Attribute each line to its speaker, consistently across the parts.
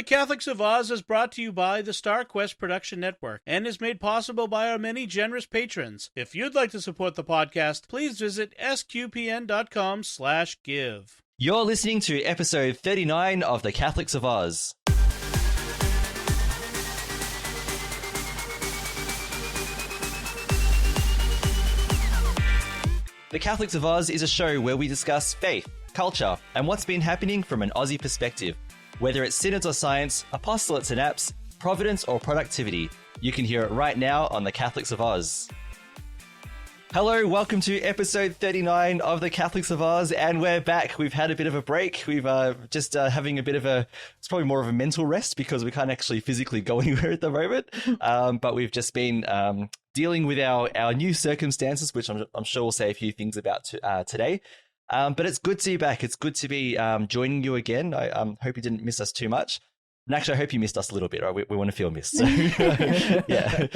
Speaker 1: The Catholics of Oz is brought to you by the Star Quest Production Network and is made possible by our many generous patrons. If you'd like to support the podcast, please visit sqpn.com/give.
Speaker 2: You're listening to episode 39 of The Catholics of Oz. The Catholics of Oz is a show where we discuss faith, culture, and what's been happening from an Aussie perspective. Whether it's synods or science, apostolates and apps, providence or productivity, you can hear it right now on The Catholics of Oz. Hello, welcome to episode 39 of The Catholics of Oz, and we're back. We've had a bit of a break. We've just having a bit of it's probably more of a mental rest because we can't actually physically go anywhere at the moment. But we've just been dealing with our new circumstances, which I'm sure we'll say a few things about today. But it's good to be back. It's good to be joining you again. I hope you didn't miss us too much. And actually, I hope you missed us a little bit. Right? We want to feel missed. So, yeah.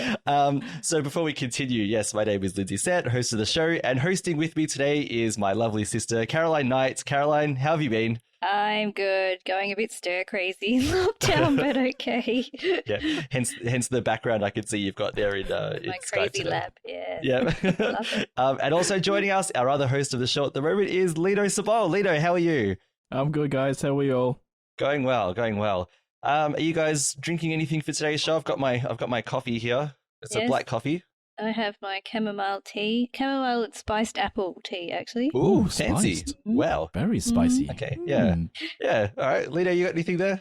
Speaker 2: So before we continue, yes, my name is Lindsay, host of the show. And hosting with me today is my lovely sister, Caroline Knight. Caroline, how have you been?
Speaker 3: I'm good. Going a bit stir crazy in lockdown, but okay.
Speaker 2: Yeah. Hence the background I can see you've got there in
Speaker 3: my
Speaker 2: Skype
Speaker 3: crazy
Speaker 2: today.
Speaker 3: lab. Yeah.
Speaker 2: Yeah.
Speaker 3: Love it.
Speaker 2: And also joining us, our other host of the show at the moment is Lino Sabol. Lino, how are you?
Speaker 4: I'm good, guys. How are you all?
Speaker 2: Going well. Are you guys drinking anything for today's show? I've got my coffee here. It's a black coffee.
Speaker 3: I have my chamomile tea. Chamomile and spiced apple tea, actually.
Speaker 2: Ooh, fancy.
Speaker 4: Spiced.
Speaker 2: Wow.
Speaker 4: Very spicy.
Speaker 2: Okay, yeah. Yeah, all right. Lino, you got anything there?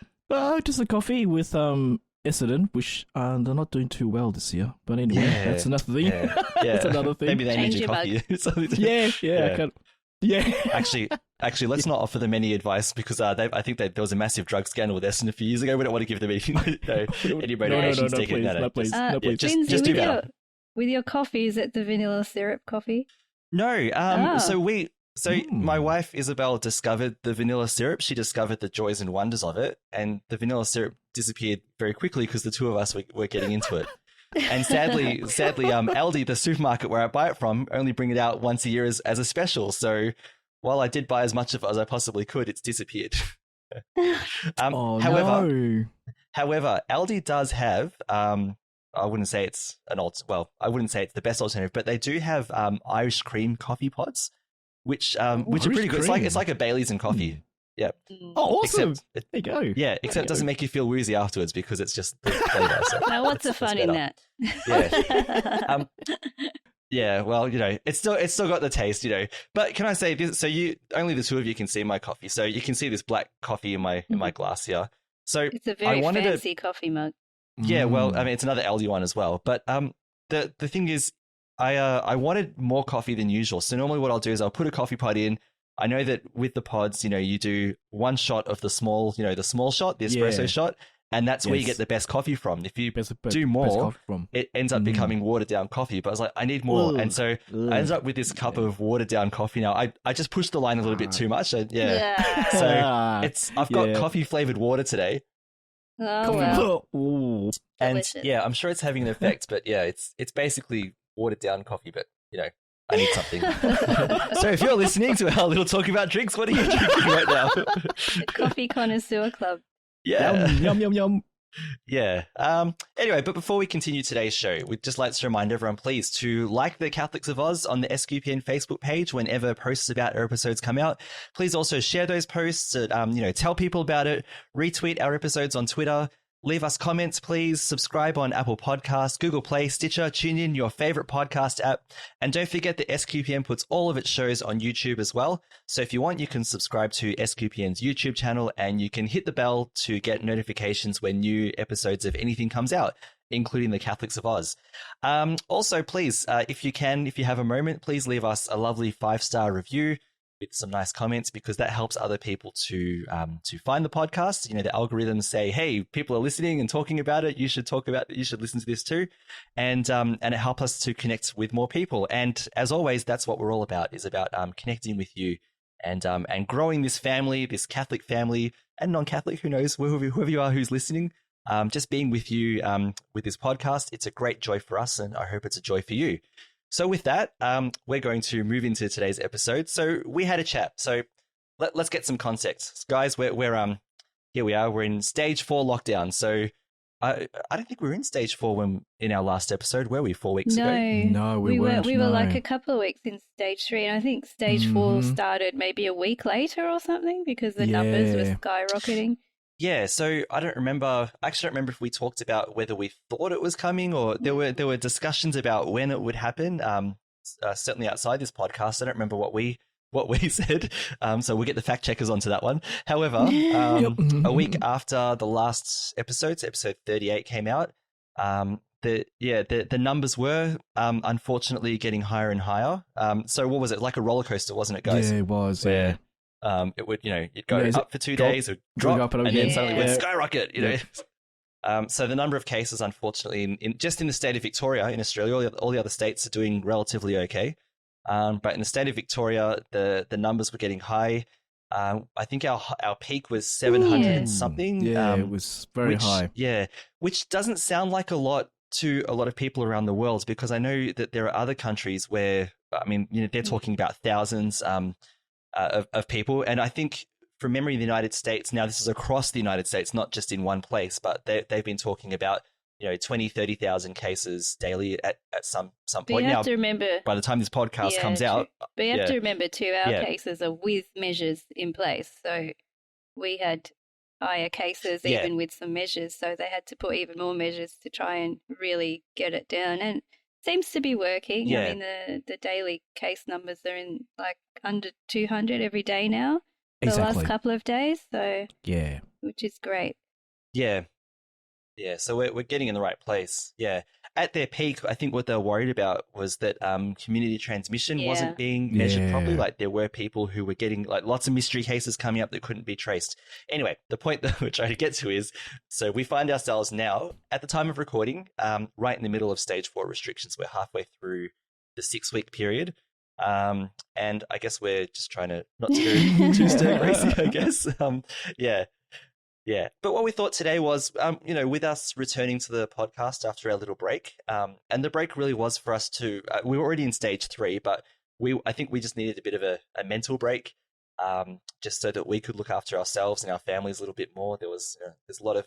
Speaker 4: Just a coffee with Essendon, which they're not doing too well this year. But anyway, that's another thing.
Speaker 2: Yeah.
Speaker 4: That's another thing.
Speaker 2: Maybe they
Speaker 3: Change
Speaker 2: need your
Speaker 3: your
Speaker 2: coffee.
Speaker 4: Yeah. I can't. Yeah.
Speaker 2: Actually, let's not offer them any advice because I think that there was a massive drug scandal with Essendon a few years ago. We don't want to give them any motivations to take it.
Speaker 4: No, please.
Speaker 3: Lindsay,
Speaker 2: just do better.
Speaker 3: With your coffee, is it the vanilla syrup coffee?
Speaker 2: No. My wife Isabel discovered the vanilla syrup. She discovered the joys and wonders of it, and the vanilla syrup disappeared very quickly because the two of us were getting into it. And sadly, Aldi, the supermarket where I buy it from, only bring it out once a year as a special. So while I did buy as much of it as I possibly could, it's disappeared. However, Aldi does have I wouldn't say it's I wouldn't say it's the best alternative, but they do have Irish cream coffee pods, which are pretty good. It's like a Baileys and coffee. Yeah.
Speaker 4: Oh, awesome.
Speaker 2: Except
Speaker 4: there you go.
Speaker 2: Yeah, except it doesn't make you feel woozy afterwards because it's just the flavor. So
Speaker 3: Now, what's the fun in that?
Speaker 2: Yeah. Yeah, well, it's still got the taste, But can I say this? So only the two of you can see my coffee. So you can see this black coffee in my glass here. So
Speaker 3: It's a very fancy coffee mug.
Speaker 2: Yeah, well, I mean, it's another Aldi one as well. But the thing is, I wanted more coffee than usual. So normally what I'll do is I'll put a coffee pod in. I know that with the pods, you do one shot of the small shot, the espresso shot, and that's where you get the best coffee from. If you do more, it ends up becoming watered down coffee. But I was like, I need more. And so I ended up with this cup of watered down coffee now. I just pushed the line a little bit too much. So I've got coffee flavored water today.
Speaker 3: Oh,
Speaker 4: Ooh.
Speaker 2: And
Speaker 3: delicious.
Speaker 2: yeah, I'm sure it's having an effect, but yeah, it's basically watered down coffee, but I need something. So if you're listening to our little talk about drinks, what are you drinking right now?
Speaker 3: The Coffee Connoisseur Club.
Speaker 2: Yeah.
Speaker 4: Yum.
Speaker 2: Yeah. Anyway, but before we continue today's show, we'd just like to remind everyone, please, to like the Catholics of Oz on the SQPN Facebook page whenever posts about our episodes come out. Please also share those posts, tell people about it, retweet our episodes on Twitter. Leave us comments, please. Subscribe on Apple Podcasts, Google Play, Stitcher, TuneIn, your favorite podcast app. And don't forget that SQPN puts all of its shows on YouTube as well. So if you want, you can subscribe to SQPN's YouTube channel and you can hit the bell to get notifications when new episodes of anything comes out, including the Catholics of Oz. Also, please, if you have a moment, please leave us a lovely 5-star review with some nice comments, because that helps other people to find the podcast. The algorithms say, hey, people are listening and talking about it. You should listen to this too. And it helps us to connect with more people. And as always, that's what we're all about, is about connecting with you and growing this family, this Catholic family and non-Catholic, who knows, whoever you are who's listening, just being with you with this podcast. It's a great joy for us, and I hope it's a joy for you. So with that, we're going to move into today's episode. So we had a chat. So let's get some context, guys. We're here we are. We're in stage 4 lockdown. So I don't think we were in stage 4 when in our last episode, were we, 4 weeks ago?
Speaker 4: No, we weren't.
Speaker 3: We were like
Speaker 4: no.
Speaker 3: a couple of weeks in stage 3, and I think stage 4 started maybe a week later or something because the numbers were skyrocketing.
Speaker 2: Yeah, so I actually don't remember if we talked about whether we thought it was coming or there were discussions about when it would happen. Certainly outside this podcast, I don't remember what we said. So we'll get the fact checkers onto that one. However, a week after the last episode, so episode 38 came out, the numbers were unfortunately getting higher and higher. So what was it, like a roller coaster, wasn't it, guys?
Speaker 4: Yeah, it was.
Speaker 2: Where, it would, you'd go up for 2 days, or drop,
Speaker 4: up
Speaker 2: and then suddenly would
Speaker 4: Yeah.
Speaker 2: skyrocket, So the number of cases, unfortunately, in just in the state of Victoria, in Australia, all the other states are doing relatively okay. But in the state of Victoria, the numbers were getting high. I think our peak was 700 and something.
Speaker 4: Yeah, it was very high.
Speaker 2: Yeah, which doesn't sound like a lot to a lot of people around the world, because I know that there are other countries where, I mean, they're talking about thousands of people. And I think from memory, the United States, now this is across the United States, not just in one place, but they've been talking about 20, 30,000 cases daily at some point.
Speaker 3: But you have
Speaker 2: now,
Speaker 3: to remember,
Speaker 2: by the time this podcast comes out.
Speaker 3: But you have to remember too, our cases are with measures in place. So we had higher cases even with some measures. So they had to put even more measures to try and really get it down. And it seems to be working.
Speaker 2: Yeah.
Speaker 3: I mean, the daily case numbers are in like under 200 every day now. The last couple of days. So
Speaker 4: yeah,
Speaker 3: which is great.
Speaker 2: Yeah. Yeah, so we're getting in the right place. Yeah. At their peak, I think what they were worried about was that community transmission wasn't being measured properly. Like there were people who were getting like lots of mystery cases coming up that couldn't be traced. Anyway, the point that we're trying to get to is, so we find ourselves now at the time of recording, right in the middle of stage 4 restrictions. We're halfway through the 6-week period. And I guess we're just trying to not to go too stir crazy, I guess. Yeah. But what we thought today was, with us returning to the podcast after our little break, and the break really was for us to, we were already in stage 3, but I think we just needed a bit of a mental break, just so that we could look after ourselves and our families a little bit more. There's a lot of,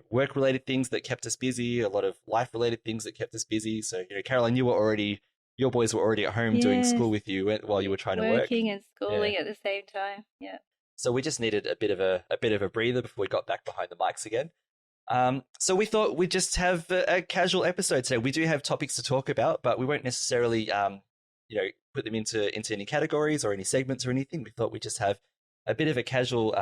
Speaker 2: work-related things that kept us busy, a lot of life-related things that kept us busy. So, Caroline, your boys were already at home doing school with you while you were trying to work.
Speaker 3: Working and schooling at the same time, yeah.
Speaker 2: So we just needed a bit of a breather before we got back behind the mics again. So we thought we'd just have a casual episode today. We do have topics to talk about, but we won't necessarily, put them into any categories or any segments or anything. We thought we'd just have a bit of a casual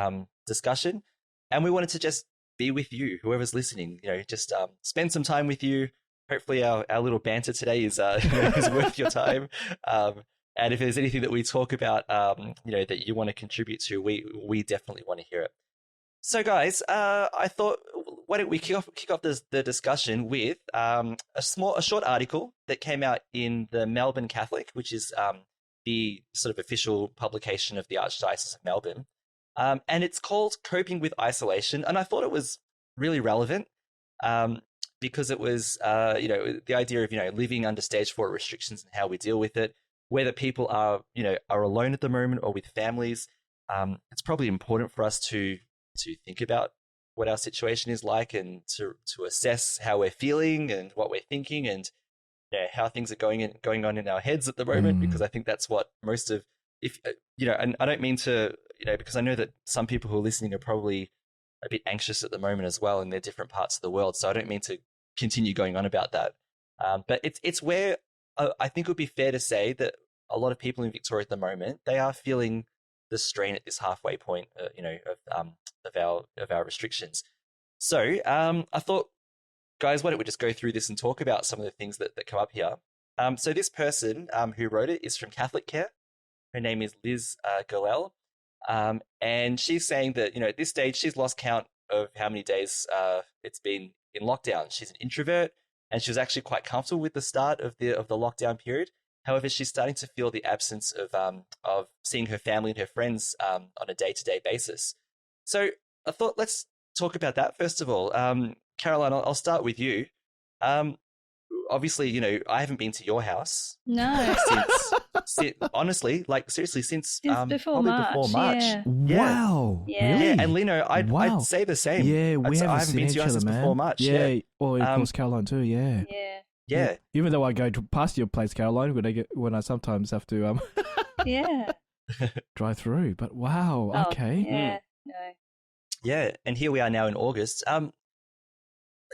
Speaker 2: discussion, and we wanted to just be with you, whoever's listening. Just spend some time with you. Hopefully, our little banter today is worth your time. And if there's anything that we talk about, that you want to contribute to, we definitely want to hear it. So, guys, I thought, why don't we kick off the discussion with a short article that came out in the Melbourne Catholic, which is the sort of official publication of the Archdiocese of Melbourne, and it's called "Coping with Isolation." And I thought it was really relevant because it was, the idea of living under stage 4 restrictions and how we deal with it. Whether people are alone at the moment or with families, it's probably important for us to think about what our situation is like and to assess how we're feeling and what we're thinking and how things are going on in our heads at the moment, because I think that's what most of, and I don't mean to, because I know that some people who are listening are probably a bit anxious at the moment as well in their different parts of the world. So I don't mean to continue going on about that. But it's where I think it would be fair to say that a lot of people in Victoria at the moment, they are feeling the strain at this halfway point, of our restrictions. So I thought, guys, why don't we just go through this and talk about some of the things that come up here. So this person who wrote it is from Catholic Care. Her name is Liz Goel. And she's saying that, at this stage, she's lost count of how many days it's been in lockdown. She's an introvert, and she was actually quite comfortable with the start of the lockdown period. However, she's starting to feel the absence of seeing her family and her friends on a day-to-day basis. So I thought, let's talk about that first of all. Caroline, I'll start with you. obviously, I haven't been to your house.
Speaker 3: No.
Speaker 2: Honestly, like seriously, since
Speaker 3: before
Speaker 2: March.
Speaker 3: Yeah.
Speaker 4: Wow.
Speaker 3: Yeah.
Speaker 4: Really?
Speaker 2: Yeah, and Lino, I'd say the same.
Speaker 4: Yeah,
Speaker 2: I haven't
Speaker 4: seen
Speaker 2: been to
Speaker 4: each
Speaker 2: your house
Speaker 4: other,
Speaker 2: since
Speaker 4: man.
Speaker 2: before March.
Speaker 4: Yeah. Oh, of course, Caroline too. Yeah.
Speaker 3: Yeah.
Speaker 4: Even though I go past your place, Caroline, when I sometimes have to
Speaker 3: Yeah.
Speaker 4: drive through. But wow.
Speaker 3: Oh,
Speaker 4: Okay.
Speaker 3: Yeah. No.
Speaker 2: Yeah, and here we are now in August.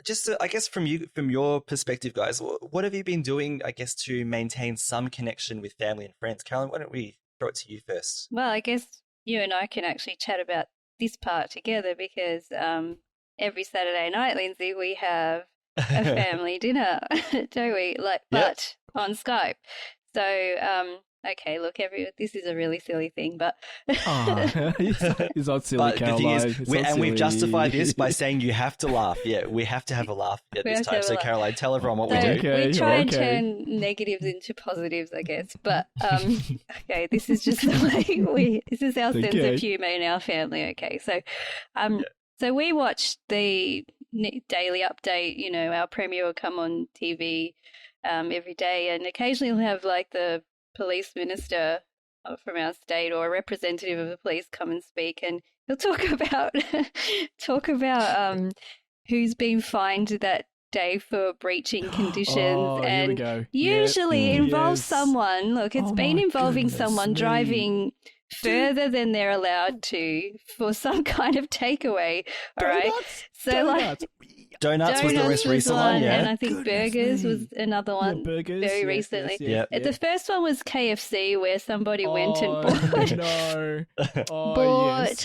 Speaker 2: Just I guess from your perspective, guys, what have you been doing, I guess, to maintain some connection with family and friends? Caroline, why don't we throw it to you first?
Speaker 3: Well, I guess you and I can actually chat about this part together because every Saturday night, Lindsay, we have a family dinner, don't we? But on Skype. So, okay, look, this is a really silly thing, but
Speaker 4: it's not silly,
Speaker 2: but
Speaker 4: Caroline.
Speaker 2: The thing is, we've justified this by saying you have to laugh. Yeah, we have to have a laugh at this time. So, Caroline, tell everyone what we do.
Speaker 4: Okay,
Speaker 3: we try and turn negatives into positives, I guess. But okay, this is just the way this is our sense of humour in our family. Okay, so so we watch the daily update. Our premier will come on TV every day, and occasionally we'll have like the police minister from our state or a representative of the police come and speak, and he'll talk about who's been fined that day for breaching conditions,
Speaker 4: and
Speaker 3: usually it involves someone. Look, it's been involving someone driving further than they're allowed to for some kind of takeaway. All right, so
Speaker 2: Donuts was the most recent one, yeah.
Speaker 3: And I think burgers was another one very recently.
Speaker 4: Yes.
Speaker 3: The first one was KFC, where somebody went and bought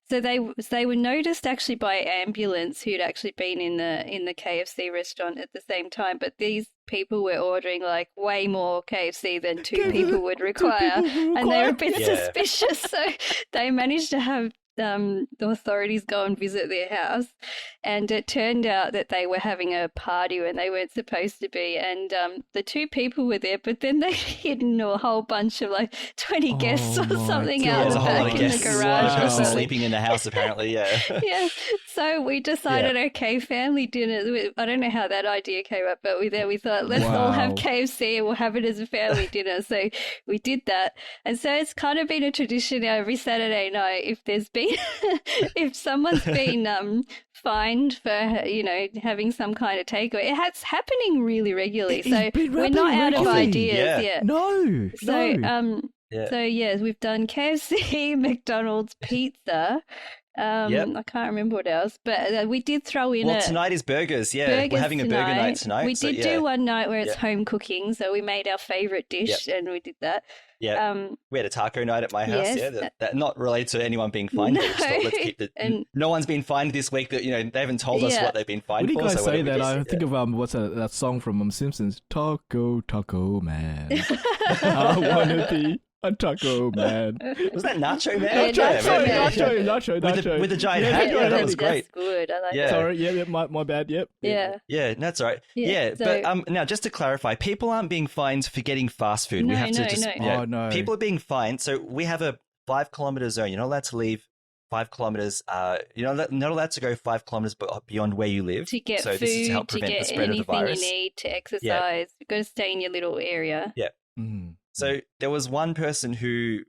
Speaker 3: so they were noticed actually by ambulance who'd actually been in the KFC restaurant at the same time, but these people were ordering like way more KFC than two people would require, and they were a bit suspicious, so they managed to have the authorities go and visit their house, and it turned out that they were having a party when they weren't supposed to be, and the two people were there, but then they hidden a whole bunch of like 20 guests or something out the back in the garage.
Speaker 2: A person sleeping in the house apparently, yeah.
Speaker 3: So we decided, okay, family dinner. I don't know how that idea came up, but we thought let's all have KFC and we'll have it as a family dinner. So we did that, and so it's kind of been a tradition now every Saturday night. If someone's been fined for having some kind of takeaway, it's happening really regularly. So we're not out of ideas yet.
Speaker 4: No.
Speaker 3: So yes, we've done KFC, McDonald's, pizza. I can't remember what else, but we did throw in
Speaker 2: tonight is burgers. Yeah, we're having a burger night tonight.
Speaker 3: We did do one night where it's home cooking, so we made our favourite dish and we did that.
Speaker 2: Yeah, we had a taco night at my house.
Speaker 3: Yes.
Speaker 2: That not related to anyone being fined.
Speaker 3: No.
Speaker 2: Let's keep it. No one's been fined this week. That they haven't told us what they've been fined
Speaker 4: for. When you guys say that, I think of what's that song from Simpsons? Taco Man. I wanna be a taco man.
Speaker 2: Was that Nacho Man?
Speaker 4: Nacho.
Speaker 2: With a giant hat. Yeah, that was great.
Speaker 3: That's good. I like that.
Speaker 4: Sorry, my bad. Yep.
Speaker 3: Yeah,
Speaker 2: that's all right. Yeah, so, but now just to clarify, people aren't being fined for getting fast food.
Speaker 3: No,
Speaker 2: we have to just.
Speaker 3: No.
Speaker 4: No.
Speaker 2: People are being fined. So we have a 5-kilometer zone. You're not allowed to leave 5 kilometers. You're not allowed to go 5 kilometers beyond where you live.
Speaker 3: To get food,
Speaker 2: this is to help prevent the spread of the virus.
Speaker 3: Anything you need to exercise. You've got to stay in your little area.
Speaker 2: Yeah.
Speaker 4: Mm.
Speaker 2: So there was one person who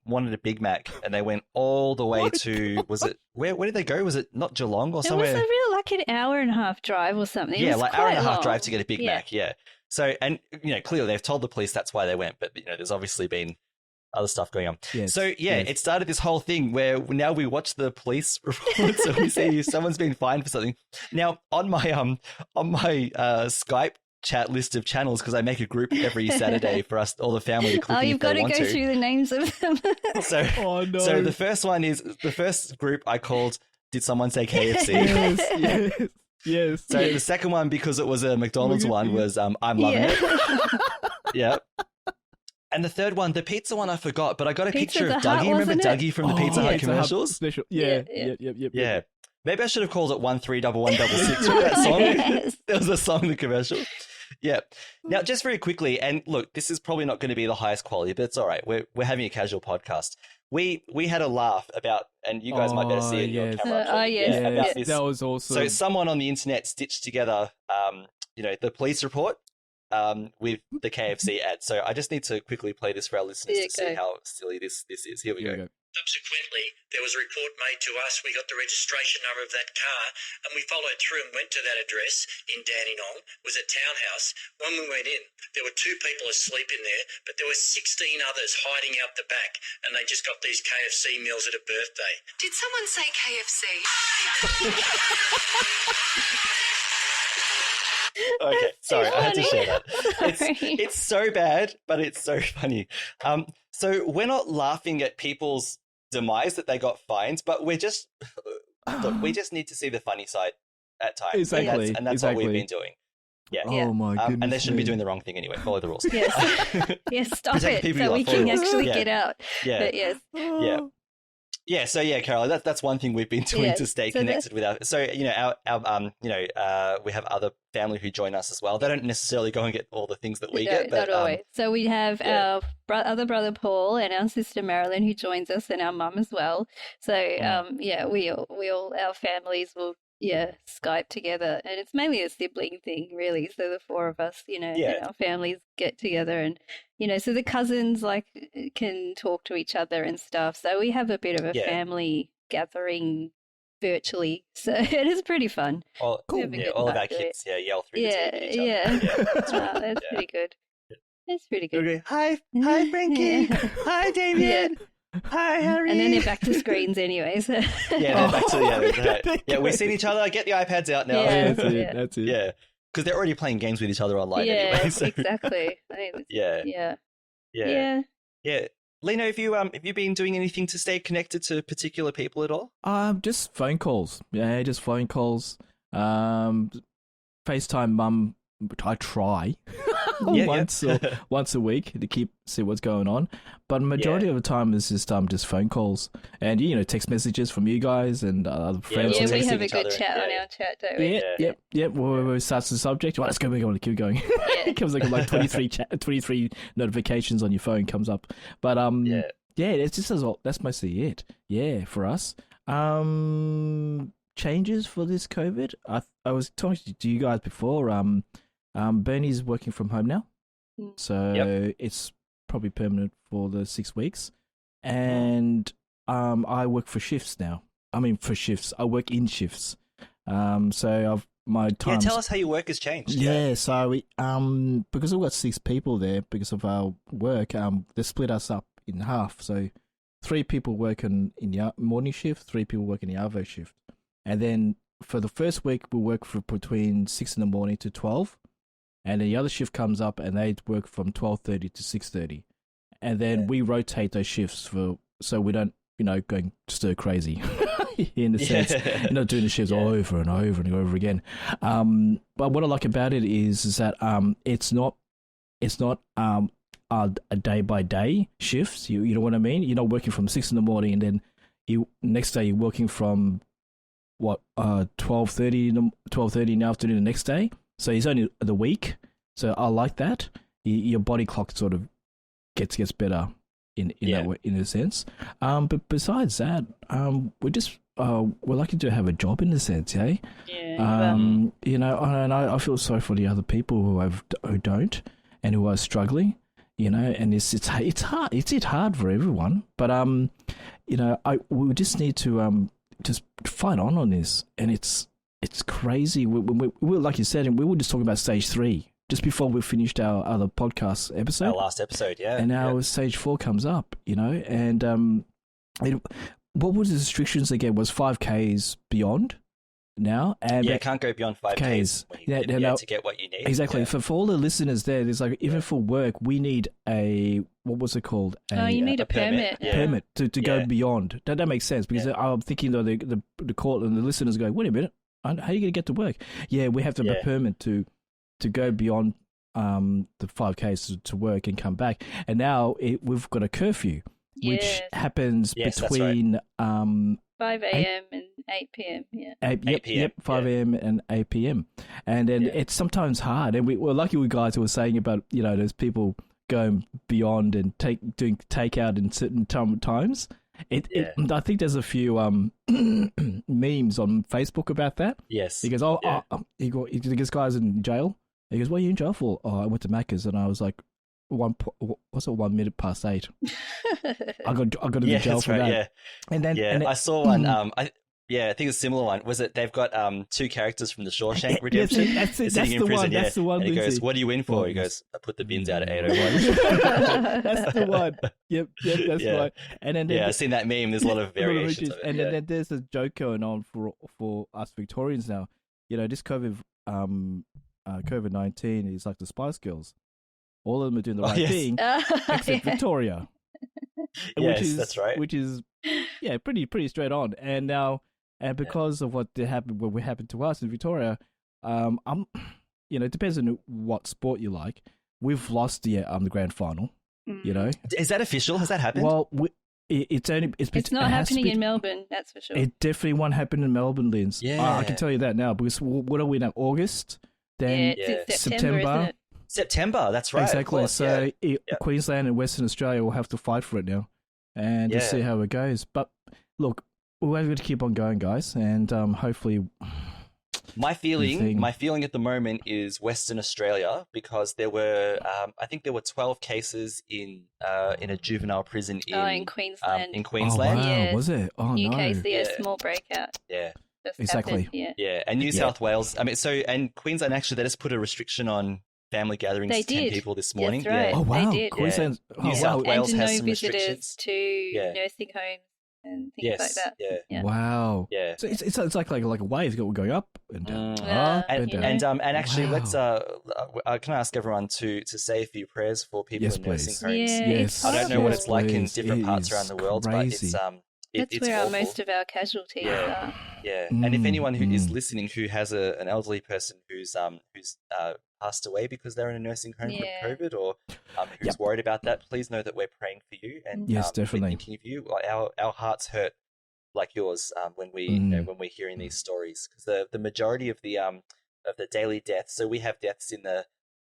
Speaker 2: wanted a Big Mac, and they went all the way to, was it, where did they go? Was it not Geelong or somewhere?
Speaker 3: It was like an hour and a half drive or something.
Speaker 2: Yeah, like hour and a half drive to get a Big
Speaker 3: Yeah.
Speaker 2: Mac, yeah. So, and, clearly they've told the police that's why they went, but, there's obviously been other stuff going on.
Speaker 4: Yes,
Speaker 2: so, it started this whole thing where now we watch the police report, so we see someone's been fined for something. Now, on my Skype chat list of channels, because I make a group every Saturday for us, all the family to click in
Speaker 3: you've
Speaker 2: if they
Speaker 3: got
Speaker 2: want
Speaker 3: to go through the names of them.
Speaker 2: So, so the first one is, the first group I called, Did Someone Say KFC?
Speaker 4: Yes.
Speaker 2: So the second one, because it was a McDonald's one, was I'm loving it. Yeah. And the third one, the pizza one, I forgot, but I got a picture of Dougie. Remember Dougie from the Pizza Hut commercials?
Speaker 4: Yep.
Speaker 2: Maybe I should have called it 131166 with that song.
Speaker 3: Yes.
Speaker 2: There was a song in the commercial. Yeah. Now, just very quickly, and look, this is probably not going to be the highest quality, but it's all right. We're having a casual podcast. We had a laugh about, and you guys might better see it in your camera.
Speaker 3: Yes.
Speaker 2: About this.
Speaker 4: That was awesome.
Speaker 2: So someone on the internet stitched together, the police report with the KFC ad. So I just need to quickly play this for our listeners to see how silly this is. Here we go.
Speaker 5: Subsequently, there was a report made to us. We got the registration number of that car, and we followed through and went to that address in Dandenong. It was a townhouse. When we went in, there were 2 people asleep in there, but there were 16 others hiding out the back, and they just got these KFC meals at a birthday.
Speaker 6: Did someone say KFC?
Speaker 2: Okay, sorry, I had to share that.
Speaker 3: Sorry.
Speaker 2: It's so bad, but it's so funny. So we're not laughing at people's demise that they got fined, but we're just look, we just need to see the funny side at times.
Speaker 4: Exactly,
Speaker 2: and that's what we've been doing. Yeah.
Speaker 4: Oh my goodness.
Speaker 2: And they shouldn't be doing the wrong thing anyway. Follow the rules.
Speaker 3: Yes, stop
Speaker 2: Protect
Speaker 3: it
Speaker 2: people
Speaker 3: so we
Speaker 2: you
Speaker 3: can
Speaker 2: love.
Speaker 3: actually
Speaker 2: Yeah.
Speaker 3: get out.
Speaker 2: Yeah.
Speaker 3: But yes.
Speaker 2: Yeah. So Carol, that's one thing we've been doing to stay connected with our. So our we have other family who join us as well. They don't necessarily go and get all the things that we get, but
Speaker 3: not always. So we have our other brother Paul and our sister Marilyn who joins us, and our mum as well. So we all our families will Skype together, and it's mainly a sibling thing, really. So the 4 of us, and our families get together, and so the cousins can talk to each other and stuff. So we have a bit of a family gathering virtually, so it is pretty fun.
Speaker 2: All of our kids, yell through the TV at each other.
Speaker 3: That's pretty good. That's pretty good.
Speaker 2: Okay. Hi, Frankie. Hi, Damien. Hi, Harry.
Speaker 3: And then they're back to screens anyway. So.
Speaker 2: They're back to we've seen each other. Get the iPads out now.
Speaker 3: Yeah,
Speaker 4: that's it.
Speaker 2: Yeah, because they're already playing games with each other online anyway. So.
Speaker 3: Exactly.
Speaker 2: Yeah. Lino, have you been doing anything to stay connected to particular people at all?
Speaker 4: Just phone calls. Yeah, just phone calls. FaceTime mum. I try once a week to see what's going on, but majority of the time is just phone calls and text messages from you guys and other friends.
Speaker 3: Yeah, we have a good chat on our chat, don't we?
Speaker 4: Yep. We start the subject. Well, let's go. Keep going. It comes like 23 notifications on your phone comes up, but it's just that's mostly it. Yeah, for us. Changes for this COVID. I was talking to you guys before. Bernie's working from home now, so it's probably permanent for the 6 weeks. And I work for shifts now. I work in shifts. So my time.
Speaker 2: Yeah, tell us how your work has changed.
Speaker 4: Yeah, so we because we've got 6 people there because of our work. They split us up in half. So 3 people work in the morning shift, 3 people work in the Arvo shift, and then for the first week we work for between 6 in the morning to 12. And then the other shift comes up and they work from 12:30 to 6:30. And then we rotate those shifts so we don't, going stir crazy in the sense, doing the shifts over and over and over again. But what I like about it is that it's not a day by day shifts. You know what I mean? You're not working from 6 in the morning and then next day you're working from 12:30 in the afternoon the next day. So it's only the week. So I like that. Your body clock sort of gets better in that way, in a sense. But besides that, we're lucky to have a job in a sense, eh?
Speaker 3: Yeah.
Speaker 4: And I feel sorry for the other people who don't and who are struggling. And it's hard. It's hard for everyone. But we just need to just fight on this, and it's crazy. We like you said, and we were just talking about stage 3 just before we finished our other podcast episode.
Speaker 2: Our last episode, yeah.
Speaker 4: And now stage 4 comes up, and what was the restrictions again? Was 5Ks beyond now? And
Speaker 2: can't go beyond 5Ks to get what you need.
Speaker 4: Exactly.
Speaker 2: Yeah.
Speaker 4: For all the listeners there, there's even for work, we need what was it called?
Speaker 3: You need a permit.
Speaker 4: Permit to go beyond. That makes sense because I'm thinking though the court and the listeners go, wait a minute, how are you going to get to work? Yeah, we have to have a permit to go beyond the 5Ks to work and come back. And now we've got a curfew, which happens between
Speaker 3: 5 5 a.m. and 8 p.m. Yeah.
Speaker 4: 8
Speaker 2: p.m.
Speaker 4: Yep, 5 a.m. and 8 p.m. And then it's sometimes hard. And we're lucky with guys who were saying about, there's people going beyond and doing takeout in certain times. I think there's a few memes on Facebook about that.
Speaker 2: Yes.
Speaker 4: He goes, this guy's in jail. He goes, what are you in jail for? Oh, I went to Macca's, and I was like, 1 minute past 8. I got in jail for that.
Speaker 2: Yeah.
Speaker 4: And then
Speaker 2: I saw one. I think it's a similar one. Was it they've got 2 characters from the Shawshank Redemption?
Speaker 4: Yes, that's
Speaker 2: sitting in prison.
Speaker 4: That's the one.
Speaker 2: And he
Speaker 4: Lindsay.
Speaker 2: goes, "What do you win for?" He goes, "I put the bins out at 8:01."
Speaker 4: That's the one. Yep, that's the one. And then
Speaker 2: I've seen that meme. There's a lot of variations of it.
Speaker 4: And then there's a joke going on for us Victorians now. This COVID-19 is like the Spice Girls. All of them are doing the right thing, except Victoria.
Speaker 2: That's right.
Speaker 4: Which is pretty straight on. And now, because of what happened to us in Victoria, it depends on what sport you like. We've lost the grand final.
Speaker 2: Is that official? Has that happened?
Speaker 4: Well, it's
Speaker 3: not happening in Melbourne. That's for sure.
Speaker 4: It definitely won't happen in Melbourne, Linz.
Speaker 2: Yeah,
Speaker 4: I can tell you that now because what are we now? August, then
Speaker 3: it's September. Isn't it?
Speaker 2: September, that's right.
Speaker 4: Exactly.
Speaker 2: Course,
Speaker 4: so Queensland and Western Australia will have to fight for it now, and to see how it goes. But look, we're going to keep on going, guys, and hopefully.
Speaker 2: My feeling at the moment is Western Australia because there were, I think there were 12 cases in a juvenile prison in
Speaker 3: Queensland.
Speaker 4: Oh, wow. Was it? Oh,
Speaker 3: New
Speaker 4: no.
Speaker 3: case, small breakout.
Speaker 2: Yeah.
Speaker 4: Exactly.
Speaker 2: And New South Wales. I mean, and Queensland actually, they just put a restriction on family gatherings to 10 people this morning.
Speaker 3: That's right.
Speaker 4: Oh, wow.
Speaker 3: They did.
Speaker 4: Queensland.
Speaker 2: New South Wales
Speaker 3: and
Speaker 2: has
Speaker 3: no
Speaker 2: some
Speaker 3: visitors
Speaker 2: restrictions
Speaker 3: to nursing homes and things like that.
Speaker 2: Yeah.
Speaker 4: Wow.
Speaker 2: Yeah.
Speaker 4: So it's like a wave going up and down.
Speaker 2: And actually, let's can I ask everyone to say a few prayers for people in nursing homes?
Speaker 4: Yes.
Speaker 2: I don't know what it's like in different parts around the world, but it's
Speaker 3: that's
Speaker 2: it's
Speaker 3: where
Speaker 2: awful.
Speaker 3: Most of our casualties are.
Speaker 2: Yeah, and if anyone who is listening who has an elderly person who's passed away because they're in a nursing home from COVID or who's worried about that, please know that we're praying for you and
Speaker 4: yes, definitely
Speaker 2: we're thinking of you. Our hearts hurt like yours when we when we're hearing these stories because the majority of the daily deaths. So we have deaths in the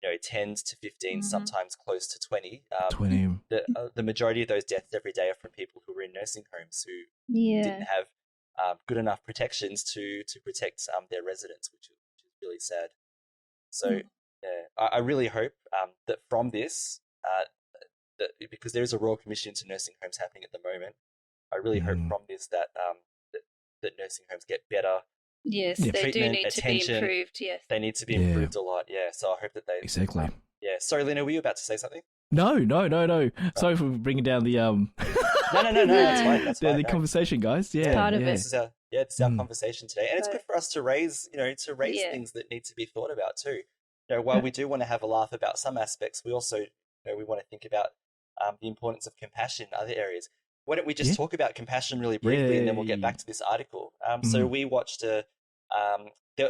Speaker 2: 10s to 15s, sometimes close to 20.
Speaker 4: 20.
Speaker 2: The majority of those deaths every day are from people who were in nursing homes who didn't have good enough protections to protect their residents, which is really sad. So I really hope that from this, that because there is a Royal Commission into nursing homes happening at the moment, I really hope from this that nursing homes get better.
Speaker 3: Yes, they do need to be improved. Yes,
Speaker 2: they need to be improved a lot. Yeah, so I hope that they
Speaker 4: exactly.
Speaker 2: Yeah, sorry, Lino, were you about to say something?
Speaker 4: No. Sorry for bringing down the
Speaker 2: No. That's fine.
Speaker 4: The conversation, guys. Yeah,
Speaker 3: part of it.
Speaker 2: This is our conversation today, and it's good for us to raise things that need to be thought about too. While we do want to have a laugh about some aspects, we also we want to think about the importance of compassion in other areas. Why don't we just talk about compassion really briefly, and then we'll get back to this article. So we watched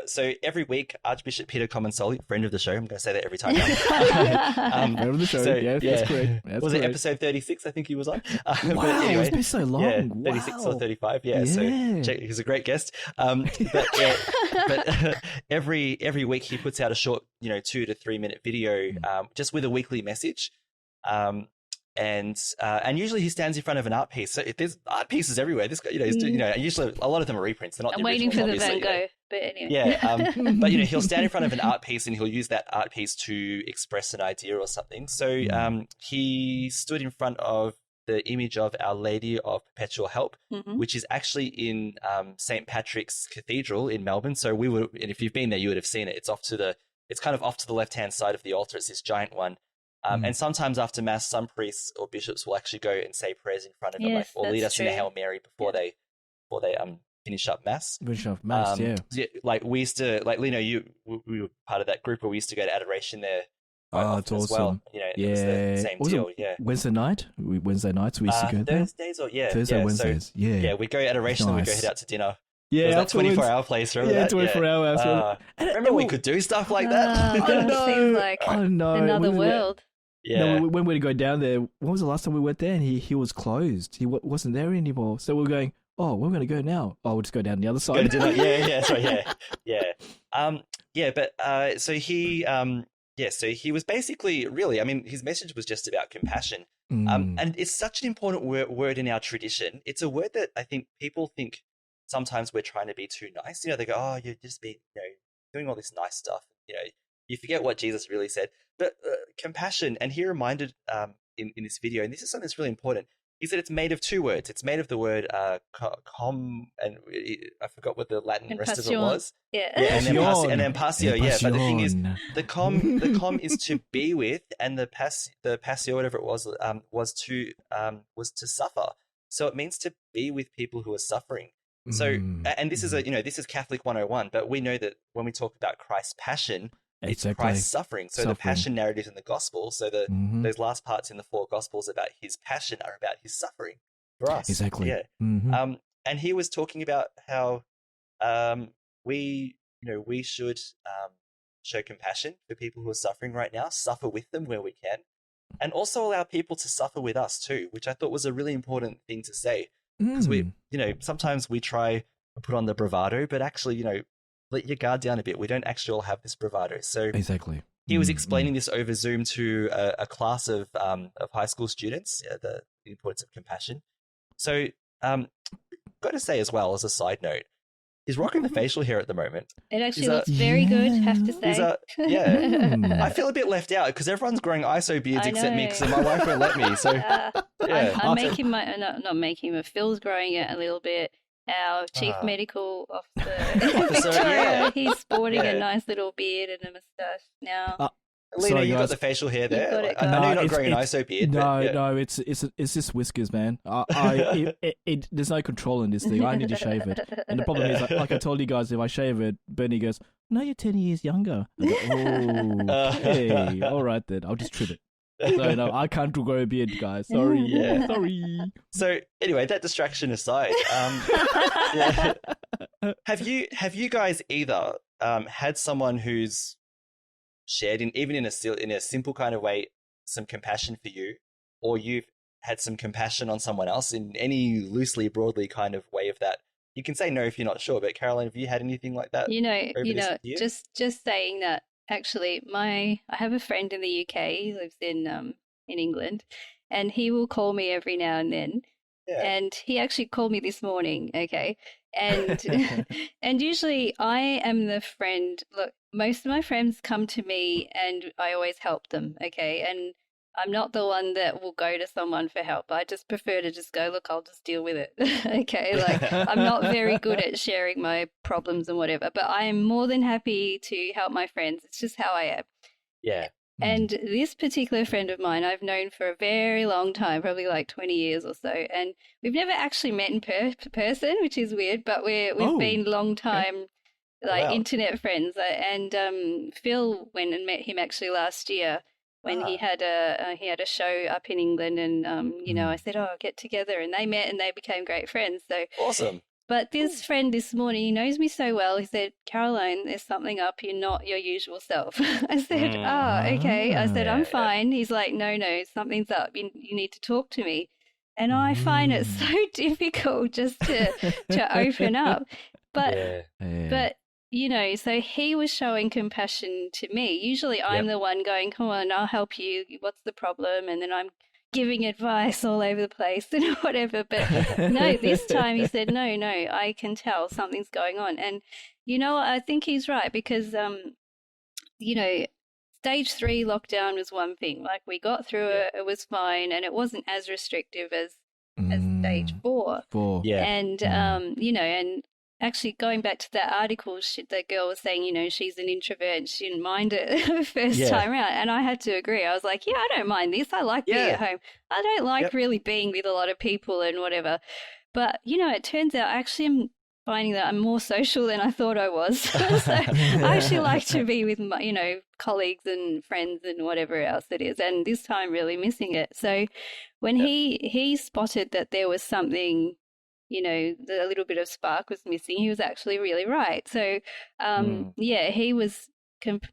Speaker 2: so every week, Archbishop Peter Comensoli, friend of the show, I'm going to say that every time.
Speaker 4: Friend of the show, that's correct.
Speaker 2: Was it episode 36? I think he was on.
Speaker 4: Wow, anyway, it's been so long.
Speaker 2: Yeah, 36 or 35. Yeah, so he's a great guest. But every week he puts out a short, 2 to 3 minute video, just with a weekly message. And usually he stands in front of an art piece. So there's art pieces everywhere. This guy, he's doing, usually a lot of them are reprints. They're not.
Speaker 3: I'm waiting for the Van Gogh, but anyway.
Speaker 2: Yeah, but he'll stand in front of an art piece and he'll use that art piece to express an idea or something. So he stood in front of the image of Our Lady of Perpetual Help, which is actually in St. Patrick's Cathedral in Melbourne. So and if you've been there, you would have seen it. It's kind of off to the left-hand side of the altar. It's this giant one. And sometimes after Mass, some priests or bishops will actually go and say prayers in front of it, or lead us in the Hail Mary before they finish up Mass.
Speaker 4: Finish up Mass,
Speaker 2: Like we used to, like Lino, we were part of that group where we used to go to adoration there.
Speaker 4: Oh, it's awesome.
Speaker 2: Well. It was the same deal.
Speaker 4: Wednesday nights we used to go there.
Speaker 2: Thursdays or
Speaker 4: Wednesdays.
Speaker 2: So, yeah, we'd go adoration and we'd go head out to dinner.
Speaker 4: Yeah,
Speaker 2: it was that 24-hour place. Remember that?
Speaker 4: 24 hours.
Speaker 2: Remember we could do stuff like that?
Speaker 3: Seems like another world.
Speaker 4: Yeah. No, when we go down there, when was the last time we went there? And he was closed. He wasn't there anymore. So we're going, oh, where are we going to go now? Oh, we'll just go down the other
Speaker 2: Go
Speaker 4: side.
Speaker 2: to do that. Yeah, sorry, yeah. But so he was basically really, I mean, his message was just about compassion. And it's such an important word in our tradition. It's a word that I think people think sometimes we're trying to be too nice. You know, they go, oh, you're just doing all this nice stuff. You know, you forget what Jesus really said. But compassion, and he reminded in this video, and this is something that's really important, he said it's made of two words. It's made of the word and I forgot what the Latin rest of it was.
Speaker 3: Yeah,
Speaker 2: and then passio. Yeah, but the thing is, the com is to be with, and the passio, whatever it was to suffer. So it means to be with people who are suffering. So, and this is Catholic 101, but we know that when we talk about Christ's passion, it's Christ's suffering. So the passion narrative in the gospel, so those last parts in the 4 gospels about his passion are about his suffering for us.
Speaker 4: Exactly.
Speaker 2: Yeah. And he was talking about how we should show compassion for people who are suffering right now, suffer with them where we can, and also allow people to suffer with us too, which I thought was a really important thing to say. Because we, sometimes we try to put on the bravado, but actually, let your guard down a bit. We don't actually all have this bravado. So
Speaker 4: exactly,
Speaker 2: he was explaining this over Zoom to a class of high school students, the importance of compassion. So, got to say as well, as a side note, he's rocking the facial hair at the moment.
Speaker 3: It actually looks very good, have to say.
Speaker 2: I feel a bit left out because everyone's growing ISO beards except me because my wife won't let me. So,
Speaker 3: I'm making not making him. Phil's growing it a little bit. Our chief medical officer, he's sporting a nice little beard and a moustache now.
Speaker 2: Lino, you got the facial hair there. I know you're not growing an ISO beard.
Speaker 4: No, it's just whiskers, man. There's no control in this thing. I need to shave it. And the problem is, like I told you guys, if I shave it, Bernie goes, "No, you're 10 years younger." I go, okay, all right then. I'll just trim it. So no, I can't grow a beard, guys. Sorry. Sorry.
Speaker 2: So anyway, that distraction aside, have you guys either had someone who's shared even in a simple kind of way some compassion for you, or you've had some compassion on someone else in any loosely, broadly kind of way of that? You can say no if you're not sure, but Caroline, have you had anything like that?
Speaker 3: Just saying that. Actually, I have a friend in the UK. He lives in England, and he will call me every now and then. Yeah. And he actually called me this morning. Okay, and and usually I am the friend. Look, most of my friends come to me, and I always help them. Okay, and I'm not the one that will go to someone for help. I just prefer to just go, look, I'll just deal with it. Okay, like I'm not very good at sharing my problems and whatever, but I am more than happy to help my friends. It's just how I am.
Speaker 2: Yeah.
Speaker 3: And this particular friend of mine I've known for a very long time, probably like 20 years or so, and we've never actually met in person, which is weird, but we've been long time internet friends. And Phil went and met him actually last year. When he had a show up in England, and I said, "Oh, get together," and they met and they became great friends. So
Speaker 2: awesome.
Speaker 3: But this friend this morning, he knows me so well. He said, "Caroline, there's something up. You're not your usual self." I said, "Oh, okay." I said, "I'm fine." He's like, "No, something's up. You need to talk to me." And I find it so difficult just to open up, but. So he was showing compassion to me. Usually I'm the one going, "Come on, I'll help you. What's the problem?" And then I'm giving advice all over the place and whatever. But no, this time he said, no, I can tell something's going on. And, I think he's right because, stage 3 lockdown was one thing. Like we got through it, it was fine, and it wasn't as restrictive as stage 4.
Speaker 2: Yeah.
Speaker 3: And, and actually, going back to that article, that girl was saying, she's an introvert and she didn't mind it first time around. And I had to agree. I was like, I don't mind this. I like being at home. I don't like really being with a lot of people and whatever. But, it turns out I actually am finding that I'm more social than I thought I was. So I actually like to be with my, colleagues and friends and whatever else it is. And this time really missing it. So when he spotted that there was something, a little bit of spark was missing, he was actually really right. So, he was